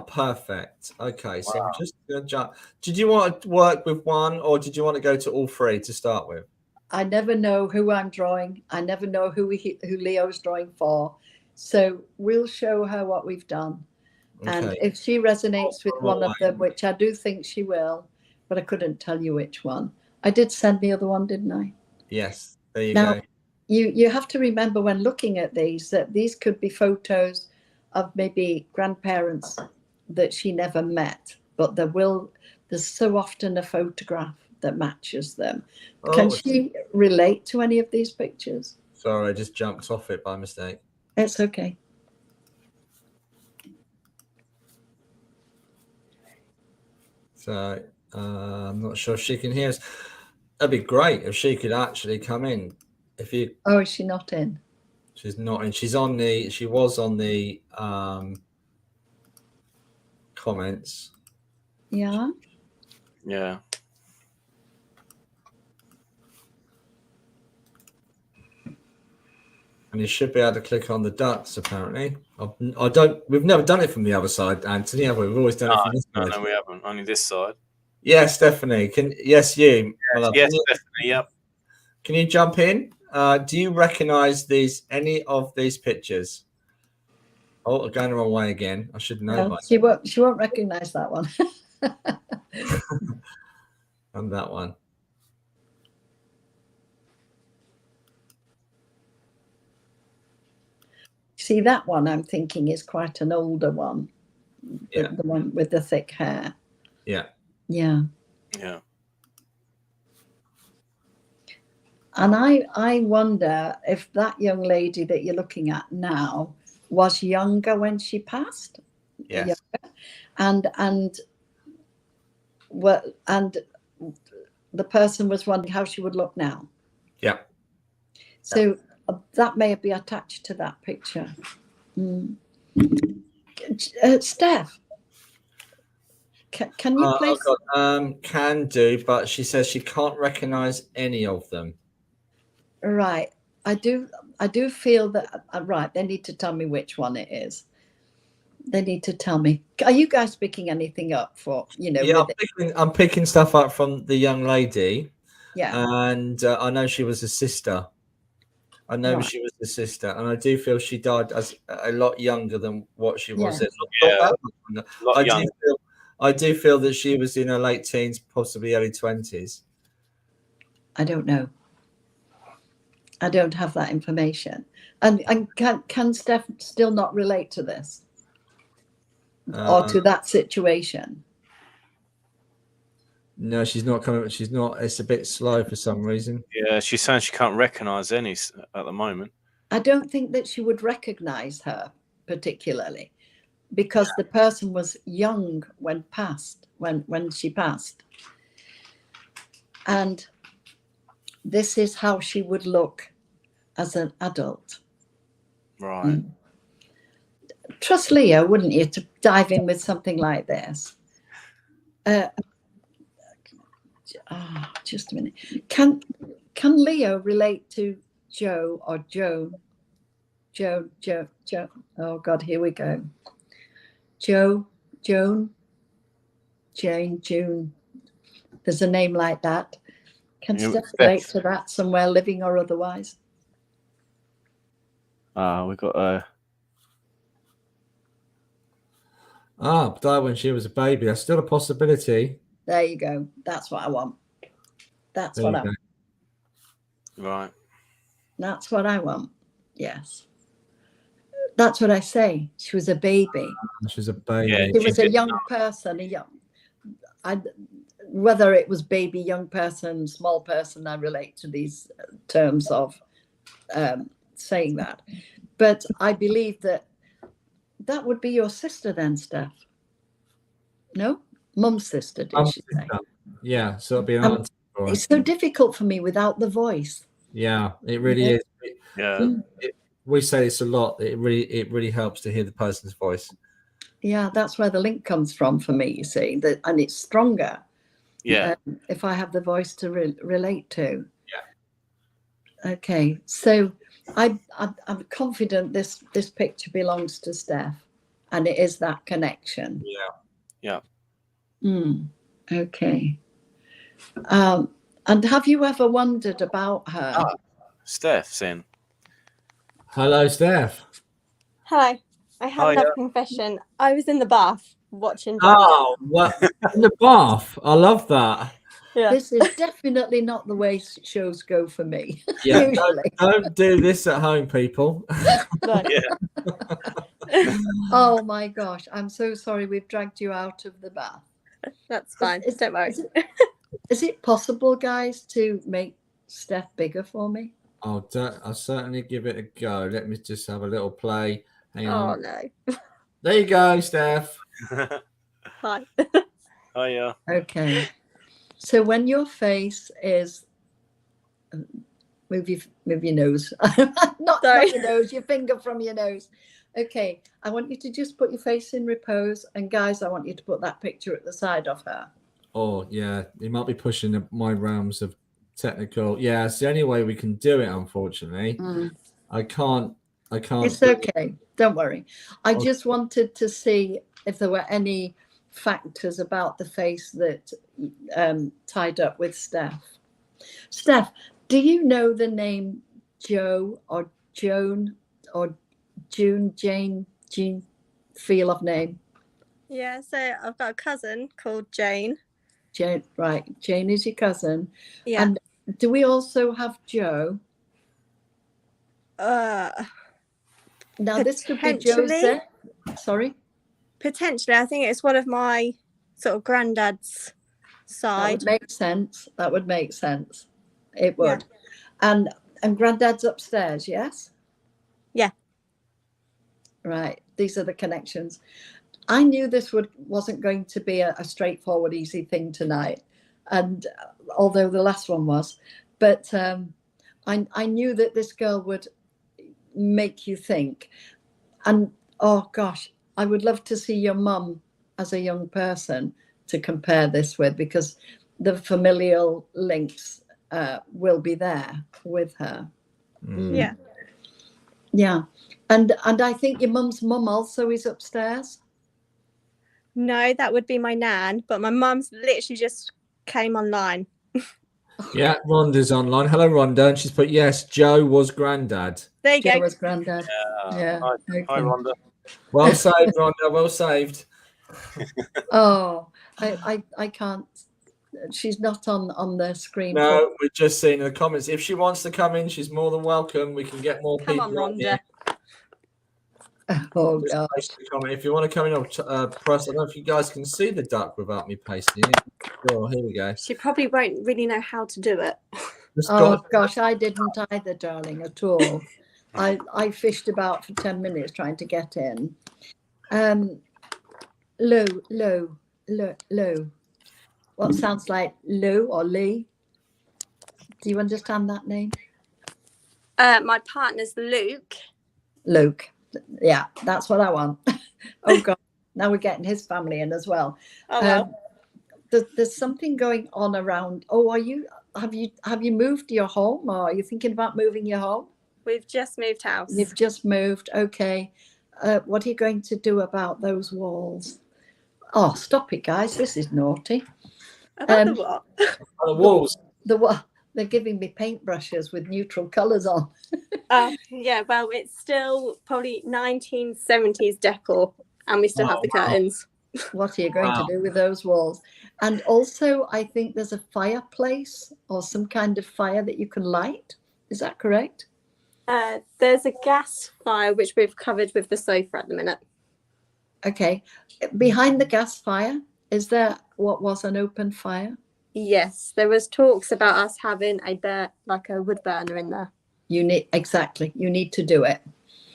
Perfect. Okay, so I'm just going to jump. Did you want to work with one, or did you want to go to all three to start with? I never know who I'm drawing. I never know who Leo's drawing for. So we'll show her what we've done. And if she resonates with one of them, which I do think she will, but I couldn't tell you which one. I did send the other one, didn't I? Yes, there you go. You have to remember when looking at these that these could be photos of maybe grandparents that she never met, but there's so often a photograph that matches them. Can she relate to any of these pictures? Sorry, I just jumped off it by mistake. It's okay. So I'm not sure if she can hear us. That'd be great if she could actually come in. Oh, is she not in? She's not in. She was on the comments. Yeah. Yeah. And you should be able to click on the ducks, apparently. We've never done it from the other side, Anthony, have we? We've always done it from this side. No, we haven't. Only this side. Yes, Stephanie. Yes, you. Yes, Stephanie, yep. Can you jump in? Do you recognize any of these pictures? Oh, I'm going the wrong way again. I should know. No, she won't recognize that one. And that one. See, that one I'm thinking is quite an older one. Yeah. The one with the thick hair. Yeah. Yeah. Yeah. And I wonder if that young lady that you're looking at now was younger when she passed. Yes. Younger. And the person was wondering how she would look now. Yeah. So that may be attached to that picture. Steph, can you place? Can do, but she says she can't recognize any of them. Right. I do feel that. Right. They need to tell me which one it is. They need to tell me. Are you guys picking anything up for, Yeah, I'm picking stuff up from the young lady. Yeah. And I know she was a sister. I know she was a sister, and I do feel she died as a lot younger than what she was. I do feel that she was in her late teens, possibly early 20s. I don't know. I don't have that information. And can Steph still not relate to this or to that situation? No, she's not coming. She's not. It's a bit slow for some reason. Yeah, she's saying she can't recognise any at the moment. I don't think that she would recognise her particularly because the person was young when she passed. And this is how she would look as an adult. Right. Trust Leo, wouldn't you, to dive in with something like this? Just a minute. Can Leo relate to Joe or Joan? Joe. Oh God, here we go. Joe, Joan, Jane, June. There's a name like that. Can Steph relate to that somewhere, living or otherwise? We got died when she was a baby. That's still a possibility. There you go. That's what I want. That's what I want. Right. That's what I want. Yes. That's what I say. She was a baby. She was a baby. Yeah, she was a young person. Whether it was baby, young person, small person, I relate to these terms of saying that. But I believe that would be your sister then, Steph. No? Mum's sister, did she say? Yeah, so it'll be an answer for us. It's so difficult for me without the voice. Yeah, it really is. Yeah. We say this a lot. It really helps to hear the person's voice. Yeah, that's where the link comes from for me, you see, and it's stronger. Yeah. If I have the voice to relate to. Yeah. Okay, so I'm confident this picture belongs to Steph, and it is that connection. Yeah. Okay. And have you ever wondered about her? Steph's in. Hello, Steph. Hi. I have another confession. I was in the bath watching. Oh, what? In the bath. I love that. Yeah. This is definitely not the way shows go for me. Yeah, Usually. don't do this at home, people. No. Yeah. Oh my gosh, I'm so sorry we've dragged you out of the bath. That's fine. Don't worry. Is it possible, guys, to make Steph bigger for me? I'll certainly give it a go. Let me just have a little play. Hang Oh on. no. There you go, Steph. Hi. Oh yeah. Okay. So when your face is, move your nose, not your nose, your finger from your nose. Okay, I want you to just put your face in repose, and guys, I want you to put that picture at the side of her. Oh yeah, you might be pushing my realms of technical. Yeah, it's the only way we can do it. Unfortunately, I can't. It's okay. Don't worry. I just wanted to see if there were any factors about the face that tied up with Steph. Steph, do you know the name Joe or Joan or June, Jane, Jean, feel of name? Yeah, so I've got a cousin called Jane. Jane, right. Jane is your cousin. Yeah. And do we also have Joe? Now this could be Joseph. Sorry? Potentially. I think it's one of my sort of granddad's side. That would make sense. That would make sense. It would. Yeah. And granddad's upstairs, yes? Yeah. Right. These are the connections. I knew this wasn't going to be a straightforward, easy thing tonight. And although the last one was, but I knew that this girl would make you think. And oh gosh, I would love to see your mum as a young person to compare this with, because the familial links will be there with her. Yeah. Yeah. And I think your mum's mum also is upstairs. No, that would be my nan, but my mum's literally just came online. Yeah, Rhonda's online. Hello, Rhonda. And she's put, yes, Joe was granddad. There you Joe go. was granddad. Yeah. Hi, okay. hi, Rhonda. Well saved, Rhonda. Well saved. Oh, I can't. She's not on the screen. No, we're just seeing in the comments. If she wants to come in, she's more than welcome. We can get more people. Come on, Rhonda. Oh, God. If you want to come in, press. I don't know if you guys can see the duck without me pasting it. Oh, here we go. She probably won't really know how to do it. Oh, gosh, I didn't either, darling, at all. I fished about for 10 minutes trying to get in. Lou. What sounds like Lou or Lee? Do you understand that name? My partner's Luke. Luke. Yeah, that's what I want. Oh God, now we're getting his family in as well. Oh well. There's something going on around. Oh, have you moved your home, or are you thinking about moving your home? We've just moved house. You've just moved. Okay. What are you going to do about those walls? Oh, stop it, guys. This is naughty. About the what? The walls. They're giving me paintbrushes with neutral colours on. Yeah, well, it's still probably 1970s decor, and we still have the curtains. What are you going to do with those walls? And also, I think there's a fireplace or some kind of fire that you can light. Is that correct? There's a gas fire, which we've covered with the sofa at the minute. Okay. Behind the gas fire, is there what was an open fire? Yes, there was talks about us having a wood burner in there. You need to do it.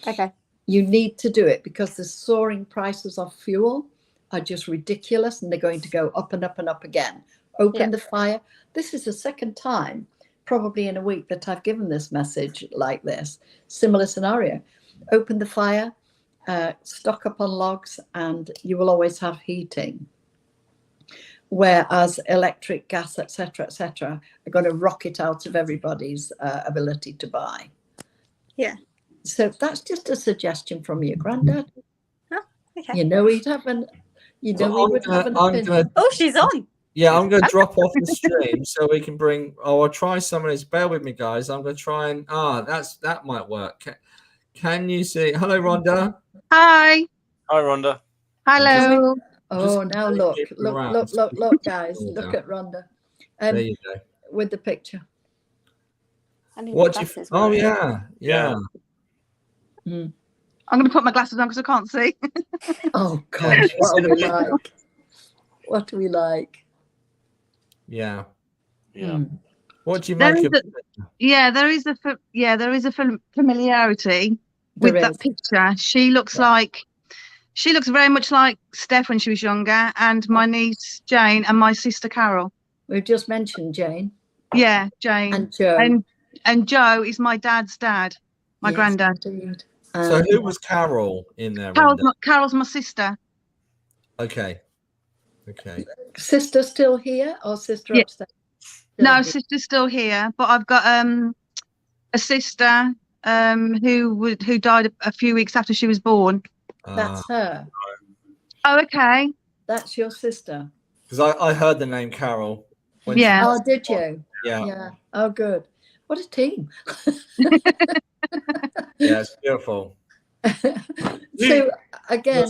Okay. You need to do it because the soaring prices of fuel are just ridiculous, and they're going to go up and up and up again. Open the fire. This is the second time probably in a week that I've given this message like this. Similar scenario. Open the fire, stock up on logs, and you will always have heating. Whereas electric, gas, etc., are going to rocket out of everybody's ability to buy. Yeah. So that's just a suggestion from you, Grandad. Oh, okay. You know he'd have an. You know he would have an opinion. Oh, she's on. Yeah, I'm going to drop off the stream so we can bring. Oh, I'll try some of this. Bear with me, guys. I'm going to try and. That might work. Can you see? Hello, Rhonda. Hi. Hi, Rhonda. Hello. Oh, now look, guys. Rhonda. Look at Rhonda. There you go. With the picture. What do you? Oh yeah. Mm. I'm going to put my glasses on because I can't see. Oh gosh, what are we like? What do we like? Yeah. Mm. What do you make of it? There is a familiarity with that picture. She looks very much like Steph when she was younger, and my niece Jane and my sister Carol. We've just mentioned Jane. Yeah, Jane. And Joe. And Joe is my dad's dad, my granddad. Indeed. So who was Carol in there? Carol's my sister. Okay. Sister still here or sister upstairs? No, sister's still here, but I've got a sister who died a few weeks after she was born. That's her. Oh, okay. That's your sister. Because I heard the name Carol. Oh, did you? Yeah. Oh, good. What a team. Yeah, it's beautiful. So again,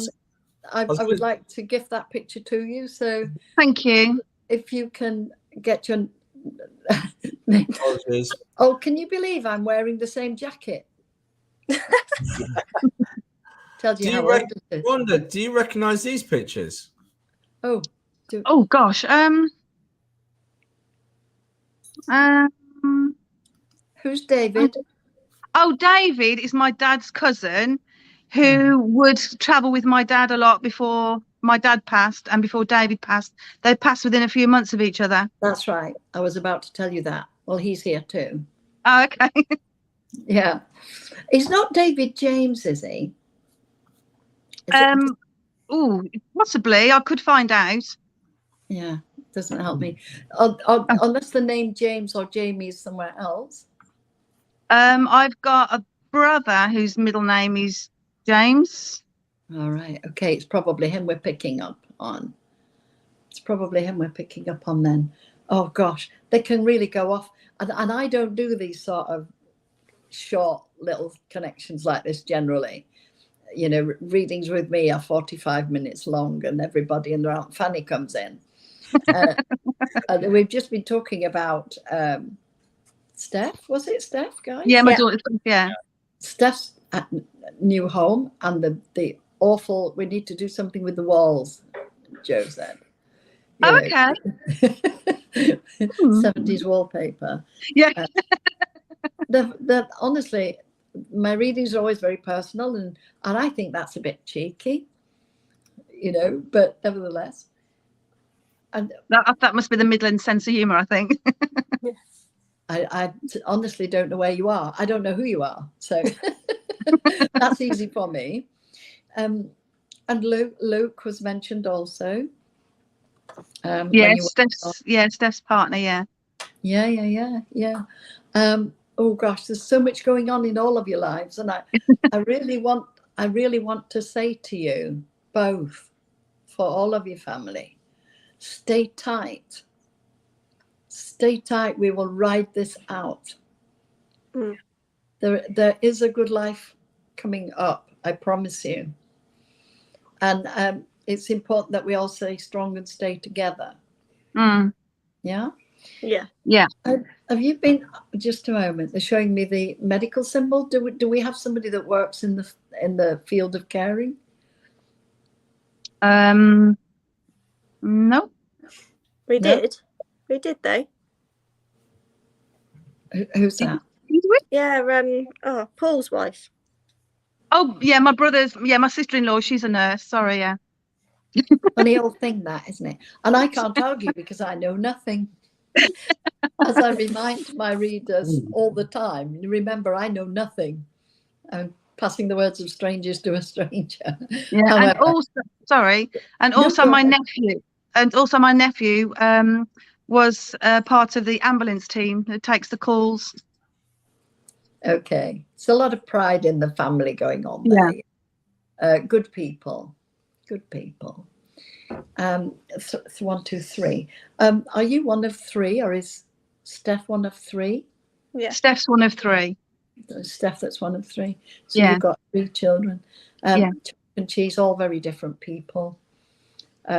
I would like to gift that picture to you. So thank you. If you can get your name. Oh, can you believe I'm wearing the same jacket? Tells you how old it is. Rhonda, do you recognize these pictures? Oh gosh. Who's David? Oh, David is my dad's cousin who would travel with my dad a lot before my dad passed and before David passed. They passed within a few months of each other. That's right. I was about to tell you that. Well, he's here too. Oh, okay. Yeah. He's not David James, is he? Possibly. I could find out. Yeah, doesn't help me. Unless the name James or Jamie is somewhere else. I've got a brother whose middle name is James. All right. Okay. It's probably him we're picking up on. Then. Oh, gosh. They can really go off. And I don't do these sort of short little connections like this generally. You know, readings with me are 45 minutes long and everybody and their Aunt Fanny comes in. And we've just been talking about Steph. Was it Steph, guys? Yeah, my daughter. Yeah. Steph's new home and the awful, we need to do something with the walls, Joe said. Oh, okay. 70s wallpaper. Yeah. Honestly, my readings are always very personal and I think that's a bit cheeky, you know, but nevertheless. And that must be the Midland sense of humour, I think. I honestly don't know where you are. I don't know who you are. So that's easy for me. And Luke was mentioned also. Steph's partner. Yeah. Oh gosh, there's so much going on in all of your lives, and I really want to say to you both, for all of your family, stay tight. Stay tight. We will ride this out. There is a good life coming up. I promise you. And it's important that we all stay strong and stay together. Yeah. Have you been, just a moment, they're showing me the medical symbol. Do we have somebody that works in the field of caring? No. We did though. Who's that? Yeah, Paul's wife. Oh yeah, my sister-in-law, she's a nurse. Sorry, yeah. Funny old thing that, isn't it? And I can't argue because I know nothing. As I remind my readers all the time, remember, I know nothing. I'm passing the words of strangers to a stranger. Yeah, however, my nephew was part of the ambulance team that takes the calls. Okay, it's a lot of pride in the family going on there. Yeah. Good people. 1, 2, 3. Are you one of 3, or is Steph one of 3? Yeah, Steph's one of 3. Steph, that's one of 3. So Yeah. you've got 3 children. Yeah. And she's all very different people,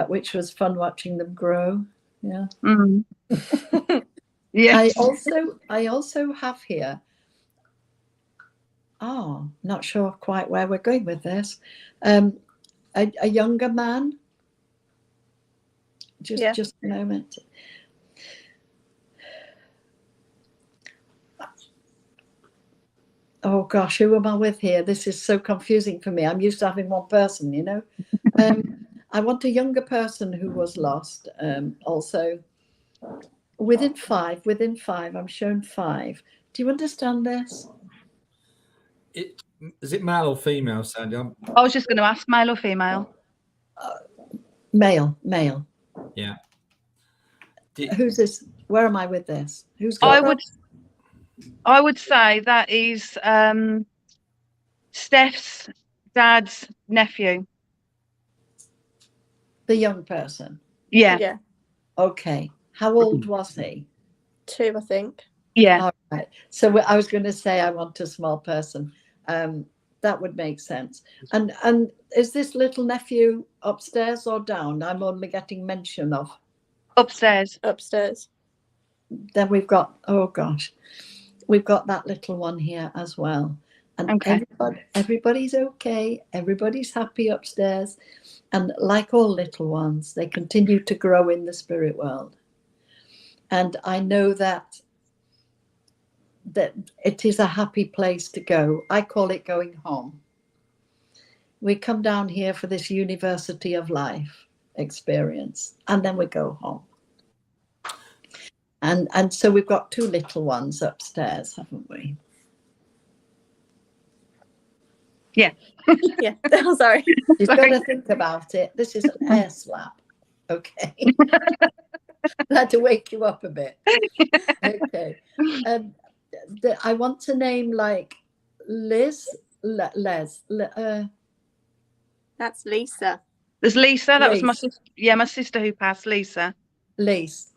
which was fun watching them grow. Yeah. Mm. Yes. I also have here. Oh, not sure quite where we're going with this. A younger man. Just a moment. Oh gosh, who am I with here? This is so confusing for me. I'm used to having one person, you know. I want a younger person who was lost. Also, within five. I'm shown 5. Do you understand this? Is it male or female, Sandy? I was just going to ask, male or female? Male. Yeah. Who's this? Where am I with this? Who's got I would say that is Steph's dad's nephew. the young person? Yeah. Yeah. Okay. How old was he? 2, I think. Yeah. All right. So I was going to say I want a small person. That would make sense. And is this little nephew upstairs or down? I'm only getting mention of. Upstairs. Then we've got, oh gosh, we've got that little one here as well. And Okay. everybody's okay. Everybody's happy upstairs. And like all little ones, they continue to grow in the spirit world. And I know that it is a happy place to go. I call it going home. We come down here for this university of life experience, and then we go home. And so we've got 2 little ones upstairs, haven't we? Yeah. Yeah. Oh, sorry. You've got to think about it. This is an air slap. Okay. I had to wake you up a bit. Okay. I want to name like Liz. That's Lisa. There's Lisa. That was my Liz. sister. Yeah, my sister who passed, Lisa. Liz.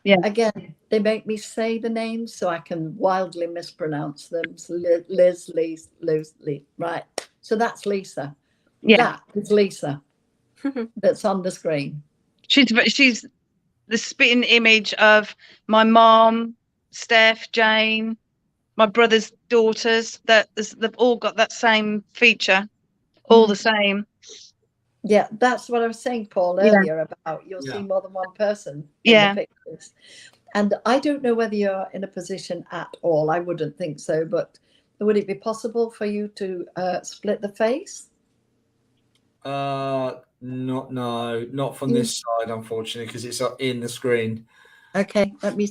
Yeah. Again, they make me say the names so I can wildly mispronounce them. So Liz. Right. So that's Lisa. Yeah. That is Lisa. That's on the screen. She's the spitting image of my mom, Steph, Jane, my brother's daughters. They've all got that same feature, all the same. Yeah, that's what I was saying, Paul, earlier about you'll see more than one person in the pictures. And I don't know whether you're in a position at all. I wouldn't think so, but would it be possible for you to split the face? Not from this side, unfortunately, because it's in the screen. Okay, let me.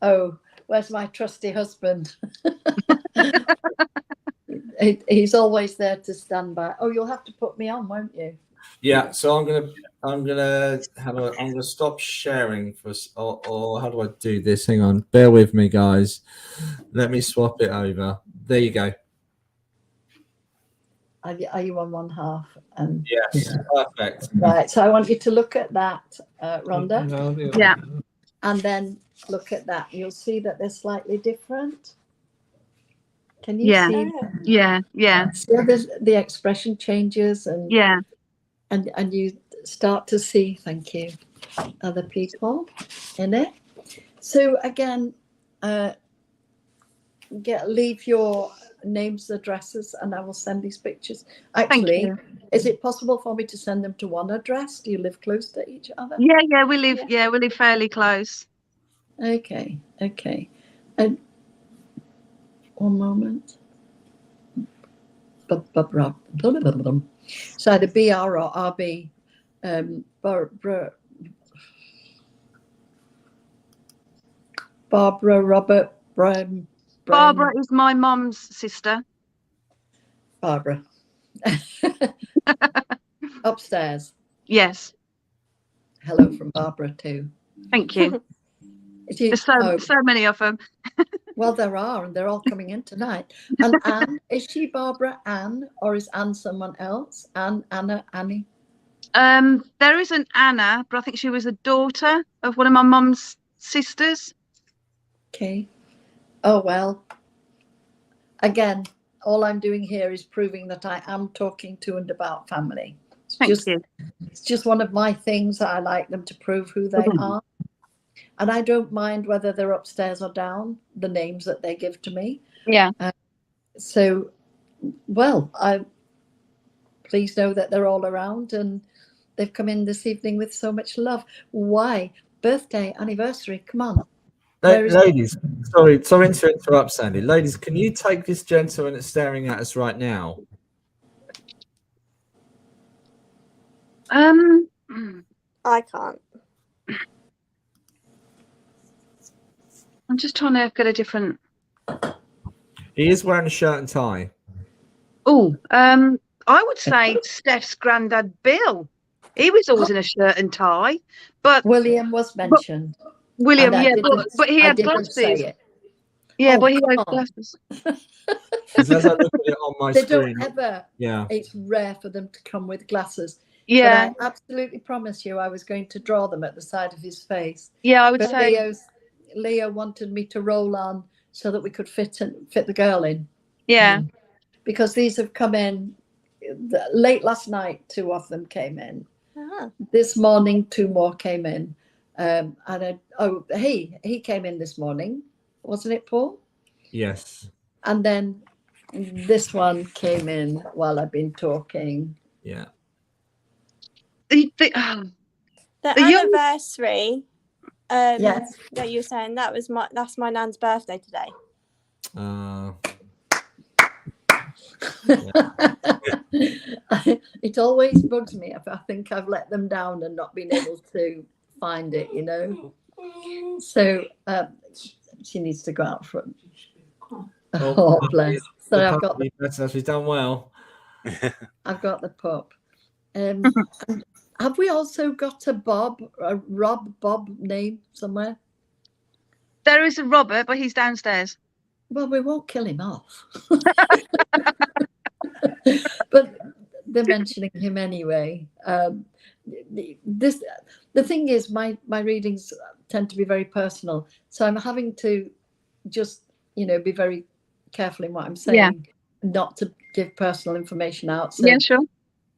Oh, where's my trusty husband? He's always there to stand by. Oh, you'll have to put me on, won't you? Yeah. So I'm gonna stop sharing or how do I do this? Hang on, bear with me, guys. Let me swap it over. There you go. Are you on one half? And yes, perfect. Right. So I want you to look at that, Rhonda. Yeah. And then look at that. You'll see that they're slightly different. Can you see? Yeah. See how the expression changes and and you start to see, thank you, other people in it. So again, leave your names, addresses, and I will send these pictures. Actually, is it possible for me to send them to one address? Do you live close to each other? Yeah, we live fairly close. Okay. And one moment. So either BR or RB. Barbara Robert Brian. Barbara is my mum's sister. Barbara. Upstairs. Yes. Hello from Barbara too. Thank you. There's so many of them. Well, there are, and they're all coming in tonight. And Anne, is she Barbara Ann, or is Anne someone else? Anne, Anna, Annie? There is an Anna, but I think she was a daughter of one of my mum's sisters. Okay. Oh, well. again, all I'm doing here is proving that I am talking to and about family. Thank you. It's just one of my things that I like them to prove who they are. And I don't mind whether they're upstairs or down, the names that they give to me. Yeah. So, well, please know that they're all around and they've come in this evening with so much love. Why? Birthday, anniversary, come on. Ladies, sorry to interrupt, Sandy. Ladies, can you take this gentleman that's staring at us right now? I can't. I'm just trying to get a different. He is wearing a shirt and tie. Oh, I would say Steph's granddad Bill. He was always in a shirt and tie, but William was mentioned. William, yeah, but he had glasses. Yeah, but he had glasses. As I look at it on my screen, don't ever. Yeah, it's rare for them to come with glasses. Yeah, but I absolutely promise you, I was going to draw them at the side of his face. Yeah, I would say. Leo wanted me to roll on so that we could fit the girl in. Yeah, because these have come in late last night. 2 of them came in. This morning 2 more came in. He came in this morning, wasn't it, Paul? Yes. And then this one came in while I've been talking. Yeah. The anniversary. Yes. That you were saying that's my nan's birthday today. It always bugs me if I think I've let them down and not been able to find it, you know. So she needs to go out front. Oh, bless. So I've got she's done well. I've got the pup. Have we also got a Bob name somewhere? There is a Robert, but he's downstairs. Well, we won't kill him off. But they're mentioning him anyway. The thing is, my readings tend to be very personal, so I'm having to just be very careful in what I'm saying, not to give personal information out. So yeah, sure.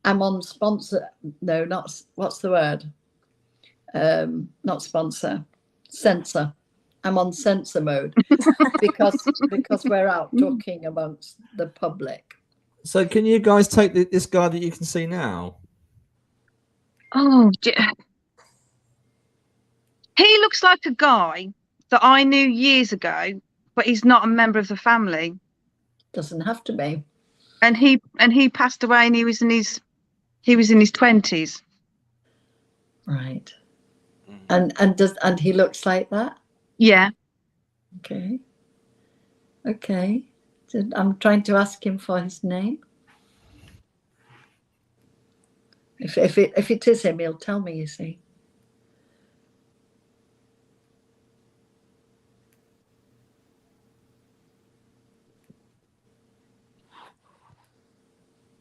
I'm on sponsor. No, not what's the word? Not sponsor. Censor. I'm on censor mode because we're out talking amongst the public. So can you guys take this guy that you can see now? Oh, he looks like a guy that I knew years ago, but he's not a member of the family. Doesn't have to be. And he passed away, and he was in his 20s. Right. And he looks like that? Yeah. Okay. So I'm trying to ask him for his name. If it is him, he'll tell me, you see.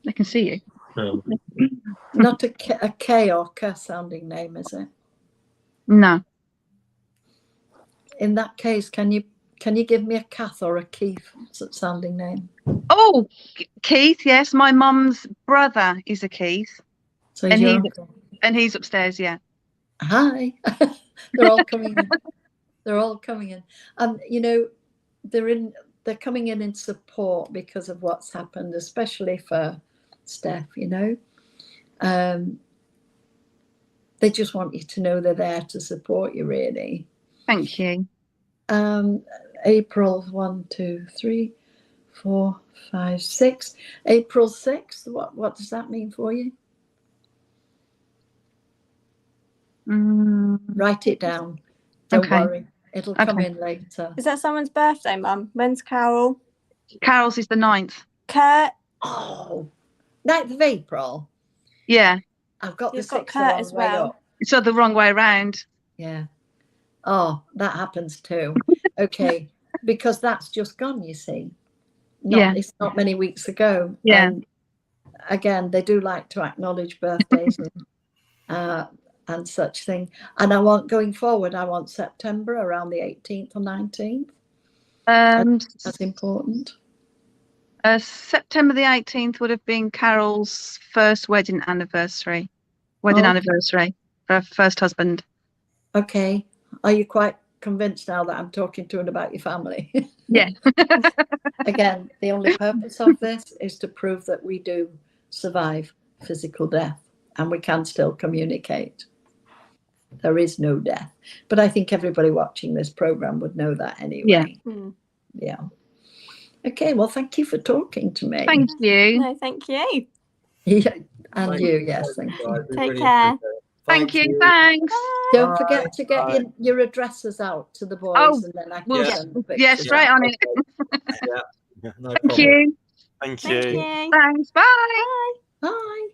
I can see you. Not a K or K sounding name, is it? No. In that case, can you give me a Kath or a Keith sounding name? Oh, Keith, yes. My mum's brother is a Keith. So he's upstairs, yeah. Hi. They're all coming in. They're all coming in. And they're coming in support because of what's happened, especially for Steph, they just want you to know they're there to support you, really. Thank you. April 1, 2, 3, 4, 5, 6. April 6th. What does that mean for you? Write it down. Don't worry. It'll come in later. Is that someone's birthday, Mum? When's Carol? Carol's is the 9th. Kurt. Oh, 9th of April. Yeah. I've got You've the 6th Kurt as well. It's the wrong way around. Yeah. Oh, that happens too. Okay. Because that's just gone, you see. It's not many weeks ago. Yeah. And again, they do like to acknowledge birthdays and such thing. And going forward, I want September around the 18th or 19th. That's important. September the 18th would have been Carol's first wedding anniversary for her first husband. Okay. Are you quite convinced now that I'm talking to her about your family? Yeah. Again, the only purpose of this is to prove that we do survive physical death and we can still communicate. There is no death. But I think everybody watching this program would know that anyway. Yeah. Okay, well, thank you for talking to me. Thank you. No, thank you. Yeah, and you, yes, thank you. Take care. Thank you. Thanks. Don't forget to get your addresses out to the boys, and then I can send the pictures. Yeah, straight on it. No Thank you. Thank Thank you. you. Thanks. Bye. Bye.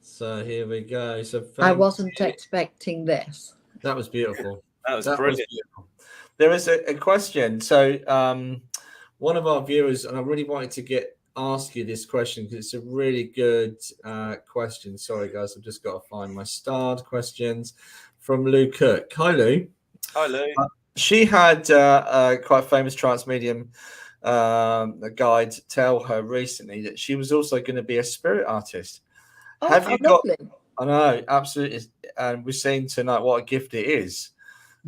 So here we go. So I wasn't expecting this. that was beautiful. That was brilliant. beautiful. There is a question. So one of our viewers, and I really wanted to ask you this question because it's a really good question. Sorry, guys, I've just got to find my starred questions from Lou Cook. Hi, Lou. Hi, Lou. She had a quite famous trance medium guide tell her recently that she was also going to be a spirit artist. Oh, Have you got? lovely. I know, absolutely, and we've seen tonight what a gift it is.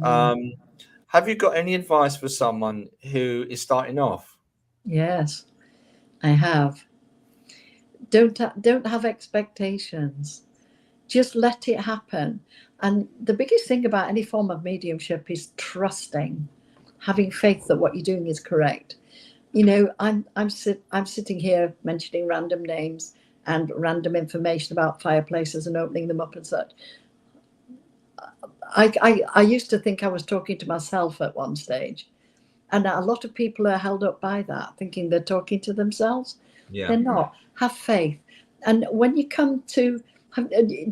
Have you got any advice for someone who is starting off? Yes, I have. Don't have expectations. Just let it happen. And the biggest thing about any form of mediumship is trusting, having faith that what you're doing is correct. You know, I'm sitting here mentioning random names and random information about fireplaces and opening them up and such. I used to think I was talking to myself at one stage, and a lot of people are held up by that, thinking they're talking to themselves. Yeah. They're not. Have faith. And when you come to,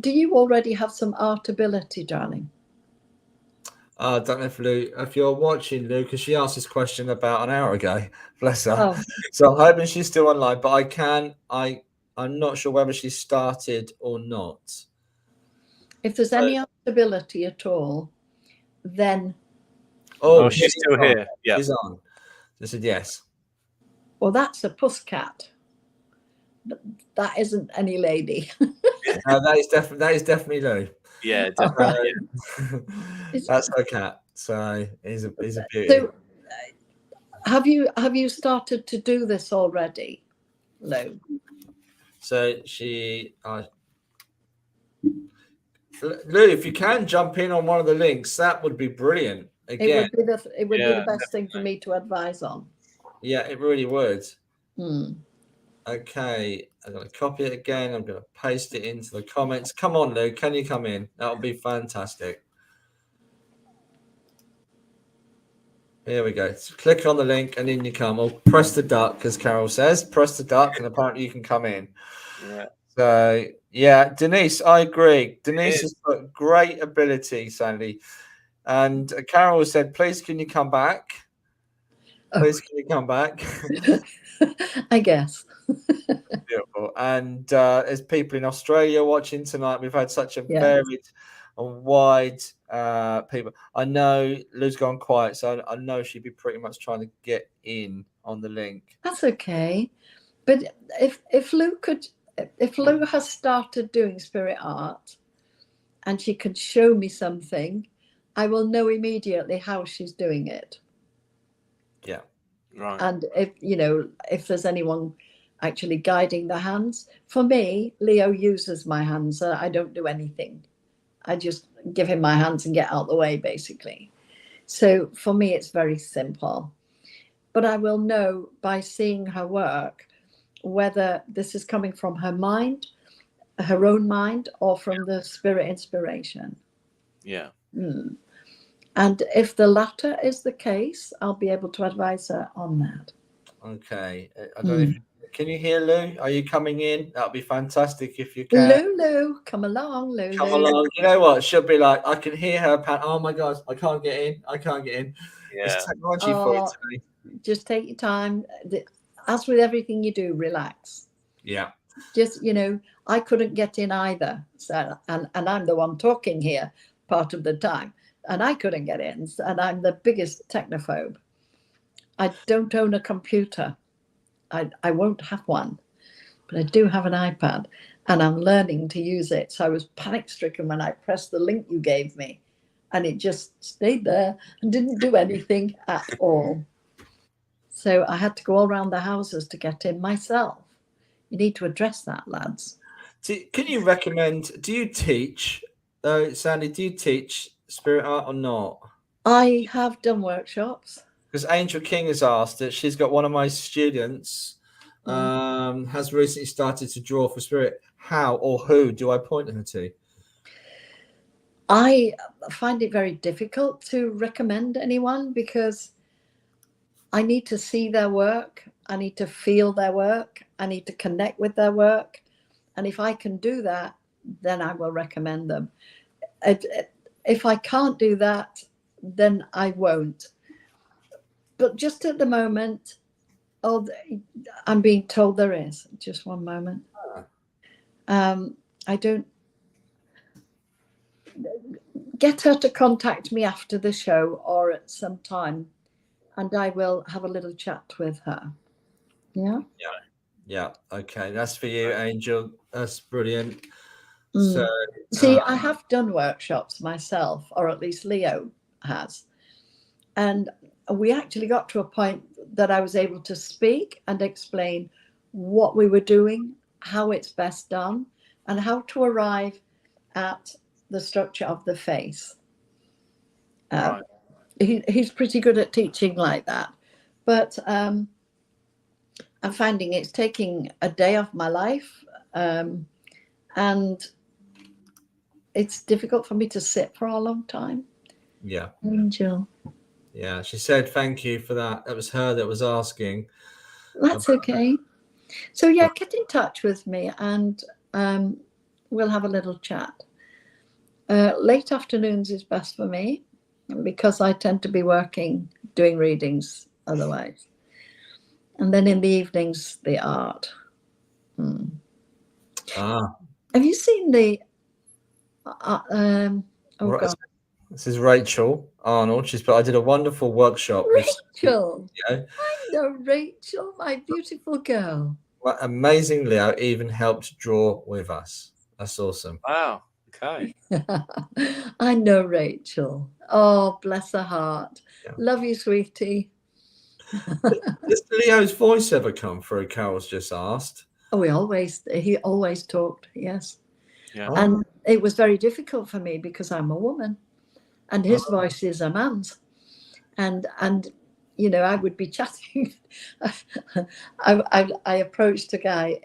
do you already have some art ability, darling? I don't know if you're watching, Lou, because she asked this question about an hour ago. Bless her. Oh. So I'm hoping she's still online, but I'm not sure whether she started or not. If there's any art ability at all, then. Oh, she's still here. Yeah. She's on. I said yes. Well, that's a pusscat. That isn't any lady. No, that is definitely Lou. Yeah, definitely. That's her cat. So he's a beauty. So, have you started to do this already, Lou? So Lou, if you can jump in on one of the links, that would be brilliant. Again, it would be the best thing for me to advise on. Yeah, it really would. Okay, I'm going to copy it again. I'm going to paste it into the comments. Come on, Lou, can you come in? That would be fantastic. Here we go. So click on the link and in you come. Or press the duck, as Carol says. Press the duck and apparently you can come in. Yeah. So, yeah, Denise, I agree. Denise has got great ability, Sandy. And Carol said, please, can you come back? Please, can you come back? I guess. Beautiful. And there's people in Australia watching tonight. We've had such a varied and wide people. I know Lou's gone quiet, so I know she'd be pretty much trying to get in on the link. That's okay. But if Lou has started doing spirit art and she can show me something, I will know immediately how she's doing it. Yeah. Right. And if there's anyone actually guiding the hands, for me, Leo uses my hands. I don't do anything. I just give him my hands and get out the way, basically. So for me, it's very simple. But I will know by seeing her work whether this is coming from her mind, her own mind, or from the spirit inspiration. Yeah. And if the latter is the case, I'll be able to advise her on that. Okay. I don't know can you hear Lou? Are you coming in? That would be fantastic if you can. Lou, come along, Lou. Come along. You know what? She'll be like, I can hear her. Oh my God, I can't get in. Yeah. It's technology for you today. Just take your time. As with everything you do, relax. Yeah. Just, I couldn't get in either. So, and I'm the one talking here part of the time. And I couldn't get in. And I'm the biggest technophobe. I don't own a computer. I won't have one, but I do have an iPad, and I'm learning to use it. So I was panic stricken when I pressed the link you gave me, and it just stayed there and didn't do anything at all. So I had to go all around the houses to get in myself. You need to address that, lads. Can you recommend, do you teach, Sandy, do you teach spirit art or not? I have done workshops. Because Angel King has asked it. She's got one of my students has recently started to draw for spirit. How or who do I point her to? I find it very difficult to recommend anyone because I need to see their work. I need to feel their work. I need to connect with their work. And if I can do that, then I will recommend them. If I can't do that, then I won't. But just at the moment, I'm being told there is. Just one moment. I don't. Get her to contact me after the show or at some time, and I will have a little chat with her. Yeah. Yeah. Okay, that's for you, Angel. That's brilliant. So, see, I have done workshops myself, or at least Leo has, and we actually got to a point that I was able to speak and explain what we were doing, how it's best done, and how to arrive at the structure of the face. Right. He's pretty good at teaching like that, but I'm finding it's taking a day off my life, and it's difficult for me to sit for a long time. Yeah. Angel. Yeah, she said thank you for that. That was her that was asking. That's okay. So yeah, get in touch with me and we'll have a little chat. Late afternoons is best for me because I tend to be working, doing readings otherwise. And then in the evenings, the art. Have you seen the God. This is Rachel Arnold. She's put, I did a wonderful workshop. Rachel. I know Rachel, my beautiful girl. Well, amazing, Leo even helped draw with us. That's awesome. Wow. Okay. I know Rachel. Oh, bless her heart. Yeah. Love you, sweetie. Does Leo's voice ever come through? Carol's just asked. Oh, he always talked, yes. Yeah. And it was very difficult for me because I'm a woman and his voice is a man's. And you know, I would be chatting. I approached a guy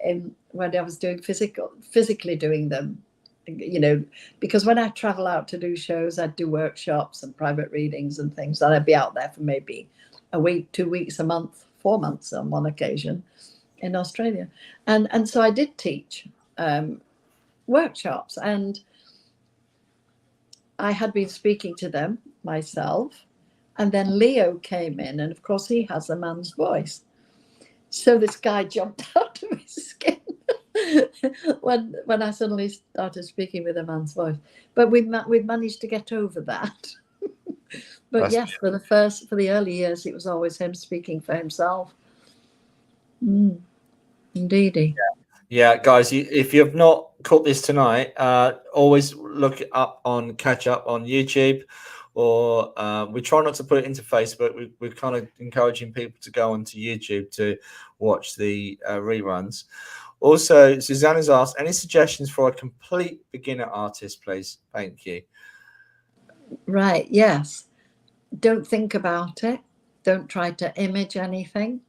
when I was doing physically doing them, you know, because when I travel out to do shows, I'd do workshops and private readings and things, and I'd be out there for maybe a week, 2 weeks, a month, 4 months on one occasion in Australia. And so I did teach workshops, and I had been speaking to them myself. And then Leo came in, and of course he has a man's voice. So this guy jumped out of his skin when I suddenly started speaking with a man's voice. But we've managed to get over that. But that's yes, for the early years, it was always him speaking for himself. Indeedy. Yeah, guys, if you've not caught this tonight, always look it up on catch up on YouTube. Or we try not to put it into Facebook. We're kind of encouraging people to go onto YouTube to watch the reruns. Also, Susanna's asked, any suggestions for a complete beginner artist, please? Thank you. Right, yes. Don't think about it. Don't try to image anything.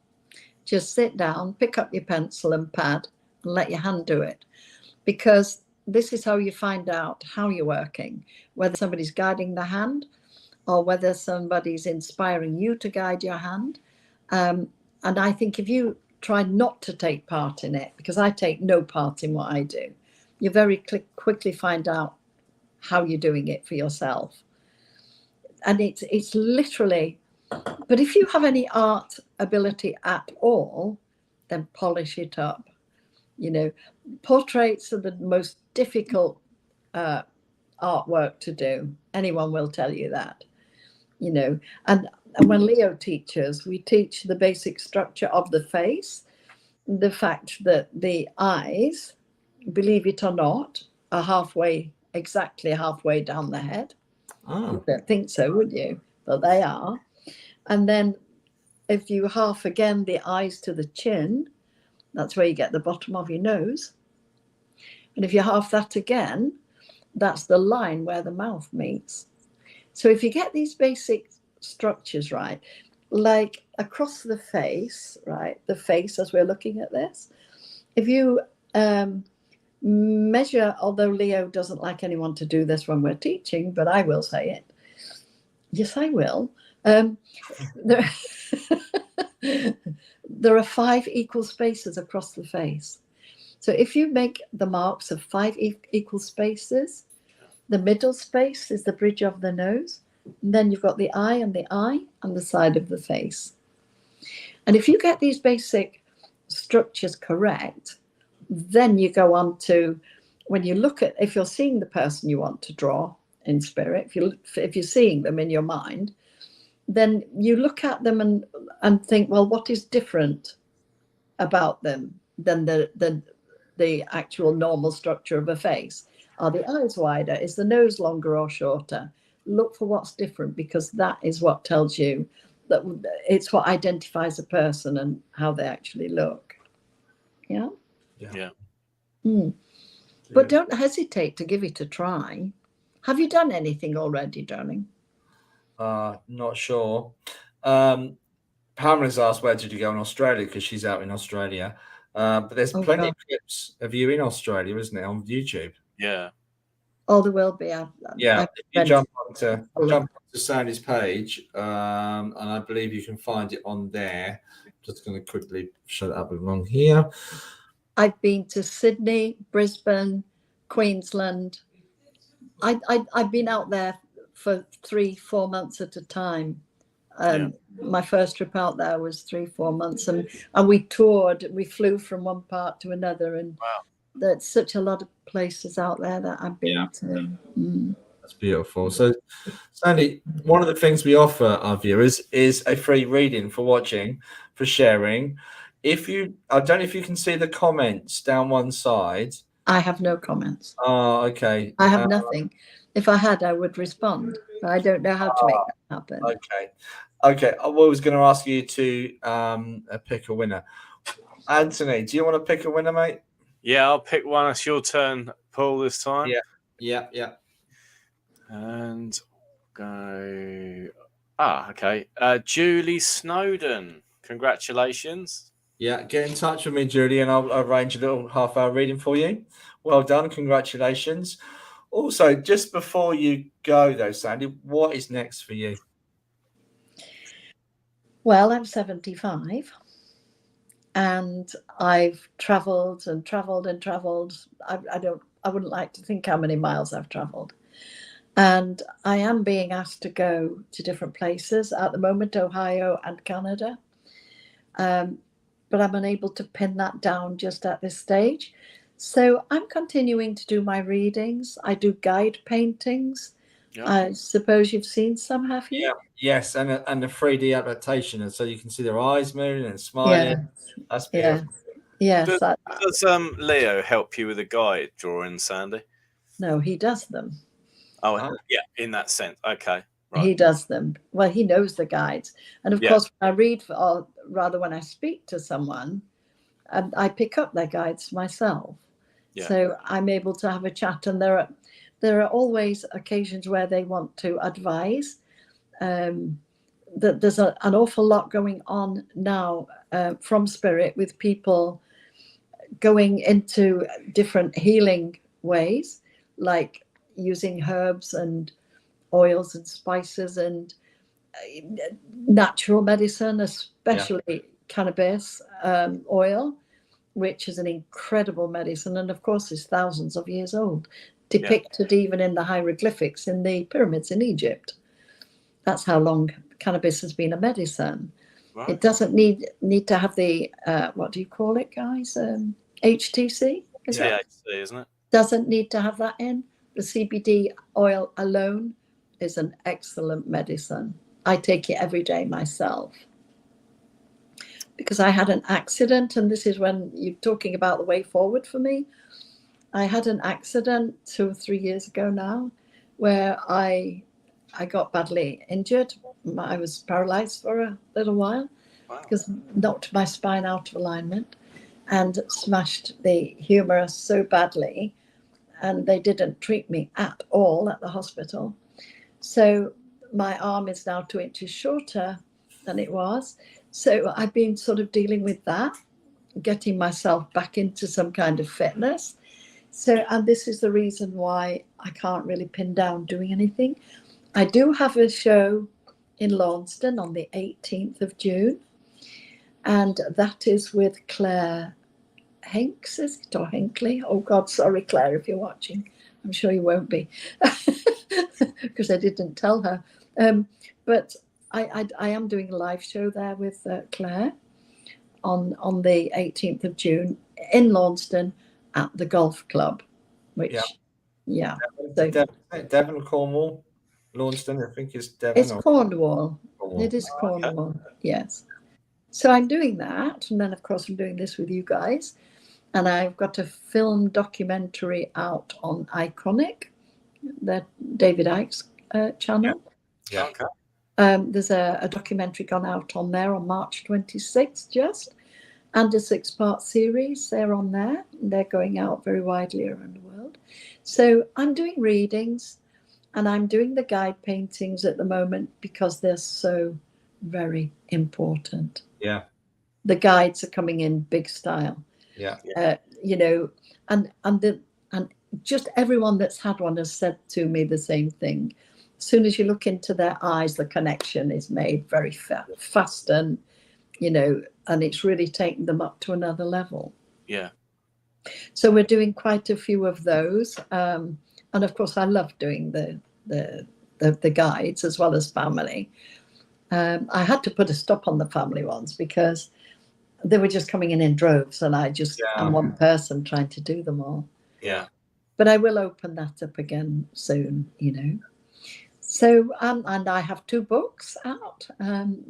Just sit down, pick up your pencil and pad, and let your hand do it. Because this is how you find out how you're working, whether somebody's guiding the hand or whether somebody's inspiring you to guide your hand. And I think if you try not to take part in it, because I take no part in what I do, you very quickly find out how you're doing it for yourself. And it's literally, but if you have any art ability at all, then polish it up. You know, portraits are the most difficult artwork to do. Anyone will tell you that. You know, and when Leo teaches, we teach the basic structure of the face, the fact that the eyes, believe it or not, are exactly halfway down the head. Oh. You don't think so, would you? But they are. And then if you half again the eyes to the chin, that's where you get the bottom of your nose. And if you half that again, that's the line where the mouth meets. So if you get these basic structures right, like across the face, right, the face as we're looking at this, if you measure, although Leo doesn't like anyone to do this when we're teaching, but I will say it. Yes, I will. There are 5 equal spaces across the face. So if you make the marks of 5 equal spaces, the middle space is the bridge of the nose. And then you've got the eye and the side of the face. And if you get these basic structures correct, then you go on to, when you look at, if you're seeing the person you want to draw in spirit, if you're seeing them in your mind, then you look at them and think, well, what is different about them than the actual normal structure of a face? Are the eyes wider? Is the nose longer or shorter? Look for what's different, because that is what tells you that it's what identifies a person and how they actually look. Yeah. Yeah. But don't hesitate to give it a try. Have you done anything already, darling? Not sure. Pamela's asked, where did you go in Australia? Because she's out in Australia. But there's plenty of clips of you in Australia, isn't it, on YouTube? Yeah. Oh, there will be. If you jump onto Sandy's page, and I believe you can find it on there. Just going to quickly show that up along here. I've been to Sydney, Brisbane, Queensland. I've been out there for 3-4 months at a time. My first trip out there was 3-4 months, and we toured. We flew from one part to another, and there's such a lot of places out there that I've been to. That's beautiful. So, Sandy, one of the things we offer our viewers is a free reading for watching, for sharing. I don't know if you can see the comments down one side. I have no comments. Oh, okay. I have nothing. If I had, I would respond. But I don't know how to make that happen. Okay. I was going to ask you to pick a winner. Anthony, do you want to pick a winner, mate? Yeah, I'll pick one. It's your turn, Paul, this time. Yeah. And go. Okay. Julie Snowden. Congratulations. Yeah, get in touch with me, Julie, and I'll arrange a little half-hour reading for you. Well done. Congratulations. Also, just before you go, though, Sandy, what is next for you? Well, I'm 75. And I've traveled and traveled and traveled. I wouldn't like to think how many miles I've traveled. And I am being asked to go to different places at the moment, Ohio and Canada. But I'm unable to pin that down just at this stage. So I'm continuing to do my readings. I do guide paintings. Yeah. I suppose you've seen some, have you? Yeah. Yes, and the 3D adaptation, and so you can see their eyes moving and smiling. Yeah. That's beautiful. Yeah. Does Leo help you with a guide drawing, Sandy? No, he does them. Oh, yeah, in that sense. Okay. Right. He does them. Well, he knows the guides. And of course, when I read, or rather when I speak to someone, I pick up their guides myself. Yeah. So I'm able to have a chat, and there are always occasions where they want to advise. That there's an awful lot going on now from Spirit, with people going into different healing ways, like using herbs and oils and spices and natural medicine, especially cannabis oil, which is an incredible medicine, and of course is thousands of years old, depicted even in the hieroglyphics in the pyramids in Egypt. That's how long cannabis has been a medicine. Right. It doesn't need to have the what do you call it, guys? HTC? THC, isn't it? Doesn't need to have that in. The CBD oil alone is an excellent medicine. I take it every day myself. because I had an accident, and this is when you're talking about the way forward for me. I had an accident 2 or 3 years ago now, where I got badly injured. I was paralyzed for a little while because knocked my spine out of alignment and smashed the humerus so badly, and they didn't treat me at all at the hospital. So my arm is now 2 inches shorter than it was. So I've been sort of dealing with that, getting myself back into some kind of fitness. So, and this is the reason why I can't really pin down doing anything. I do have a show in Launceston on the 18th of June, and that is with Claire Hanks, is it, or Hinkley? Oh God, sorry, Claire, if you're watching. I'm sure you won't be, because I didn't tell her. But I am doing a live show there with Claire on the 18th of June in Launceston at the golf club, which, Devon, Cornwall, Launceston, I think it's Devon. It's Cornwall. It is Cornwall, yes. So I'm doing that, and then of course I'm doing this with you guys, and I've got a film documentary out on Iconic, the David Icke's channel. Yeah. Okay. There's a documentary gone out on there on March 26th just, and a 6-part series. They're on there. They're going out very widely around the world. So I'm doing readings, and I'm doing the guide paintings at the moment because they're so very important. Yeah. The guides are coming in big style. Yeah. You know, and just everyone that's had one has said to me the same thing. As soon as you look into their eyes, the connection is made very fast, and you know, and it's really taken them up to another level. Yeah. So we're doing quite a few of those, and of course, I love doing the guides as well as family. I had to put a stop on the family ones because they were just coming in droves, and I just am one person trying to do them all. Yeah. But I will open that up again soon, you know. So, and I have 2 books out,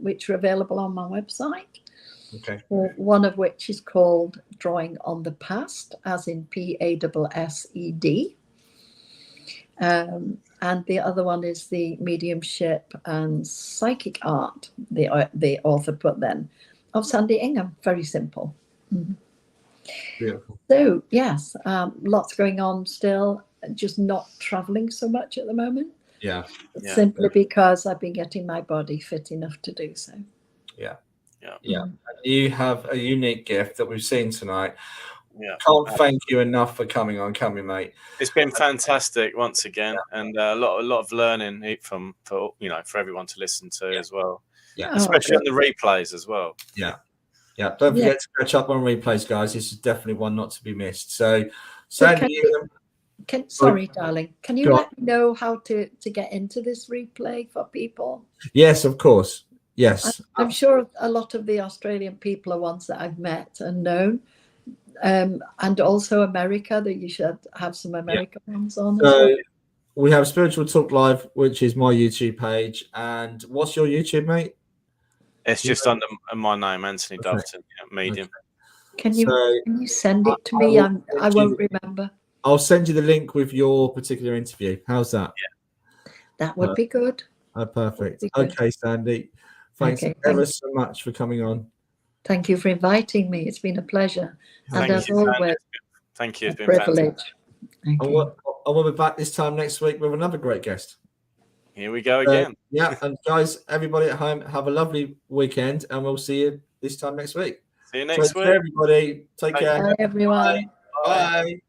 which are available on my website. Okay. One of which is called Drawing on the Past, as in PASSED. And the other one is the Mediumship and Psychic Art, the author put then, of Sandy Ingham. Very simple. Mm-hmm. Beautiful. So, yes, lots going on still, just not traveling so much at the moment. Yeah. Simply because I've been getting my body fit enough to do so. Yeah. Mm-hmm. You have a unique gift that we've seen tonight. Yeah. Can't thank you enough for coming on, can we, mate? It's been fantastic once again, and a lot of learning for everyone to listen to as well. Yeah. Especially on the replays as well. Yeah. Don't forget to catch up on replays, guys. This is definitely one not to be missed. So, Sandy, sorry, darling. Can you let me know how to get into this replay for people? Yes, of course. Yes. I'm sure a lot of the Australian people are ones that I've met and known. And also America, that you should have some American ones on. So we have Spiritual Talk Live, which is my YouTube page. And what's your YouTube, mate? It's just under my name, Anthony Doveton, Medium. Can you send it to me? I won't remember. I'll send you the link with your particular interview. How's that? Yeah. That would be good. Perfect. Okay, Sandy. Thanks ever so much for coming on. Thank you for inviting me. It's been a pleasure. And as always, thank you. It's been privilege. I will be back this time next week with another great guest. Here we go again. And guys, everybody at home, have a lovely weekend, and we'll see you this time next week. See you next week. Everybody, take care. Bye, everyone. Bye.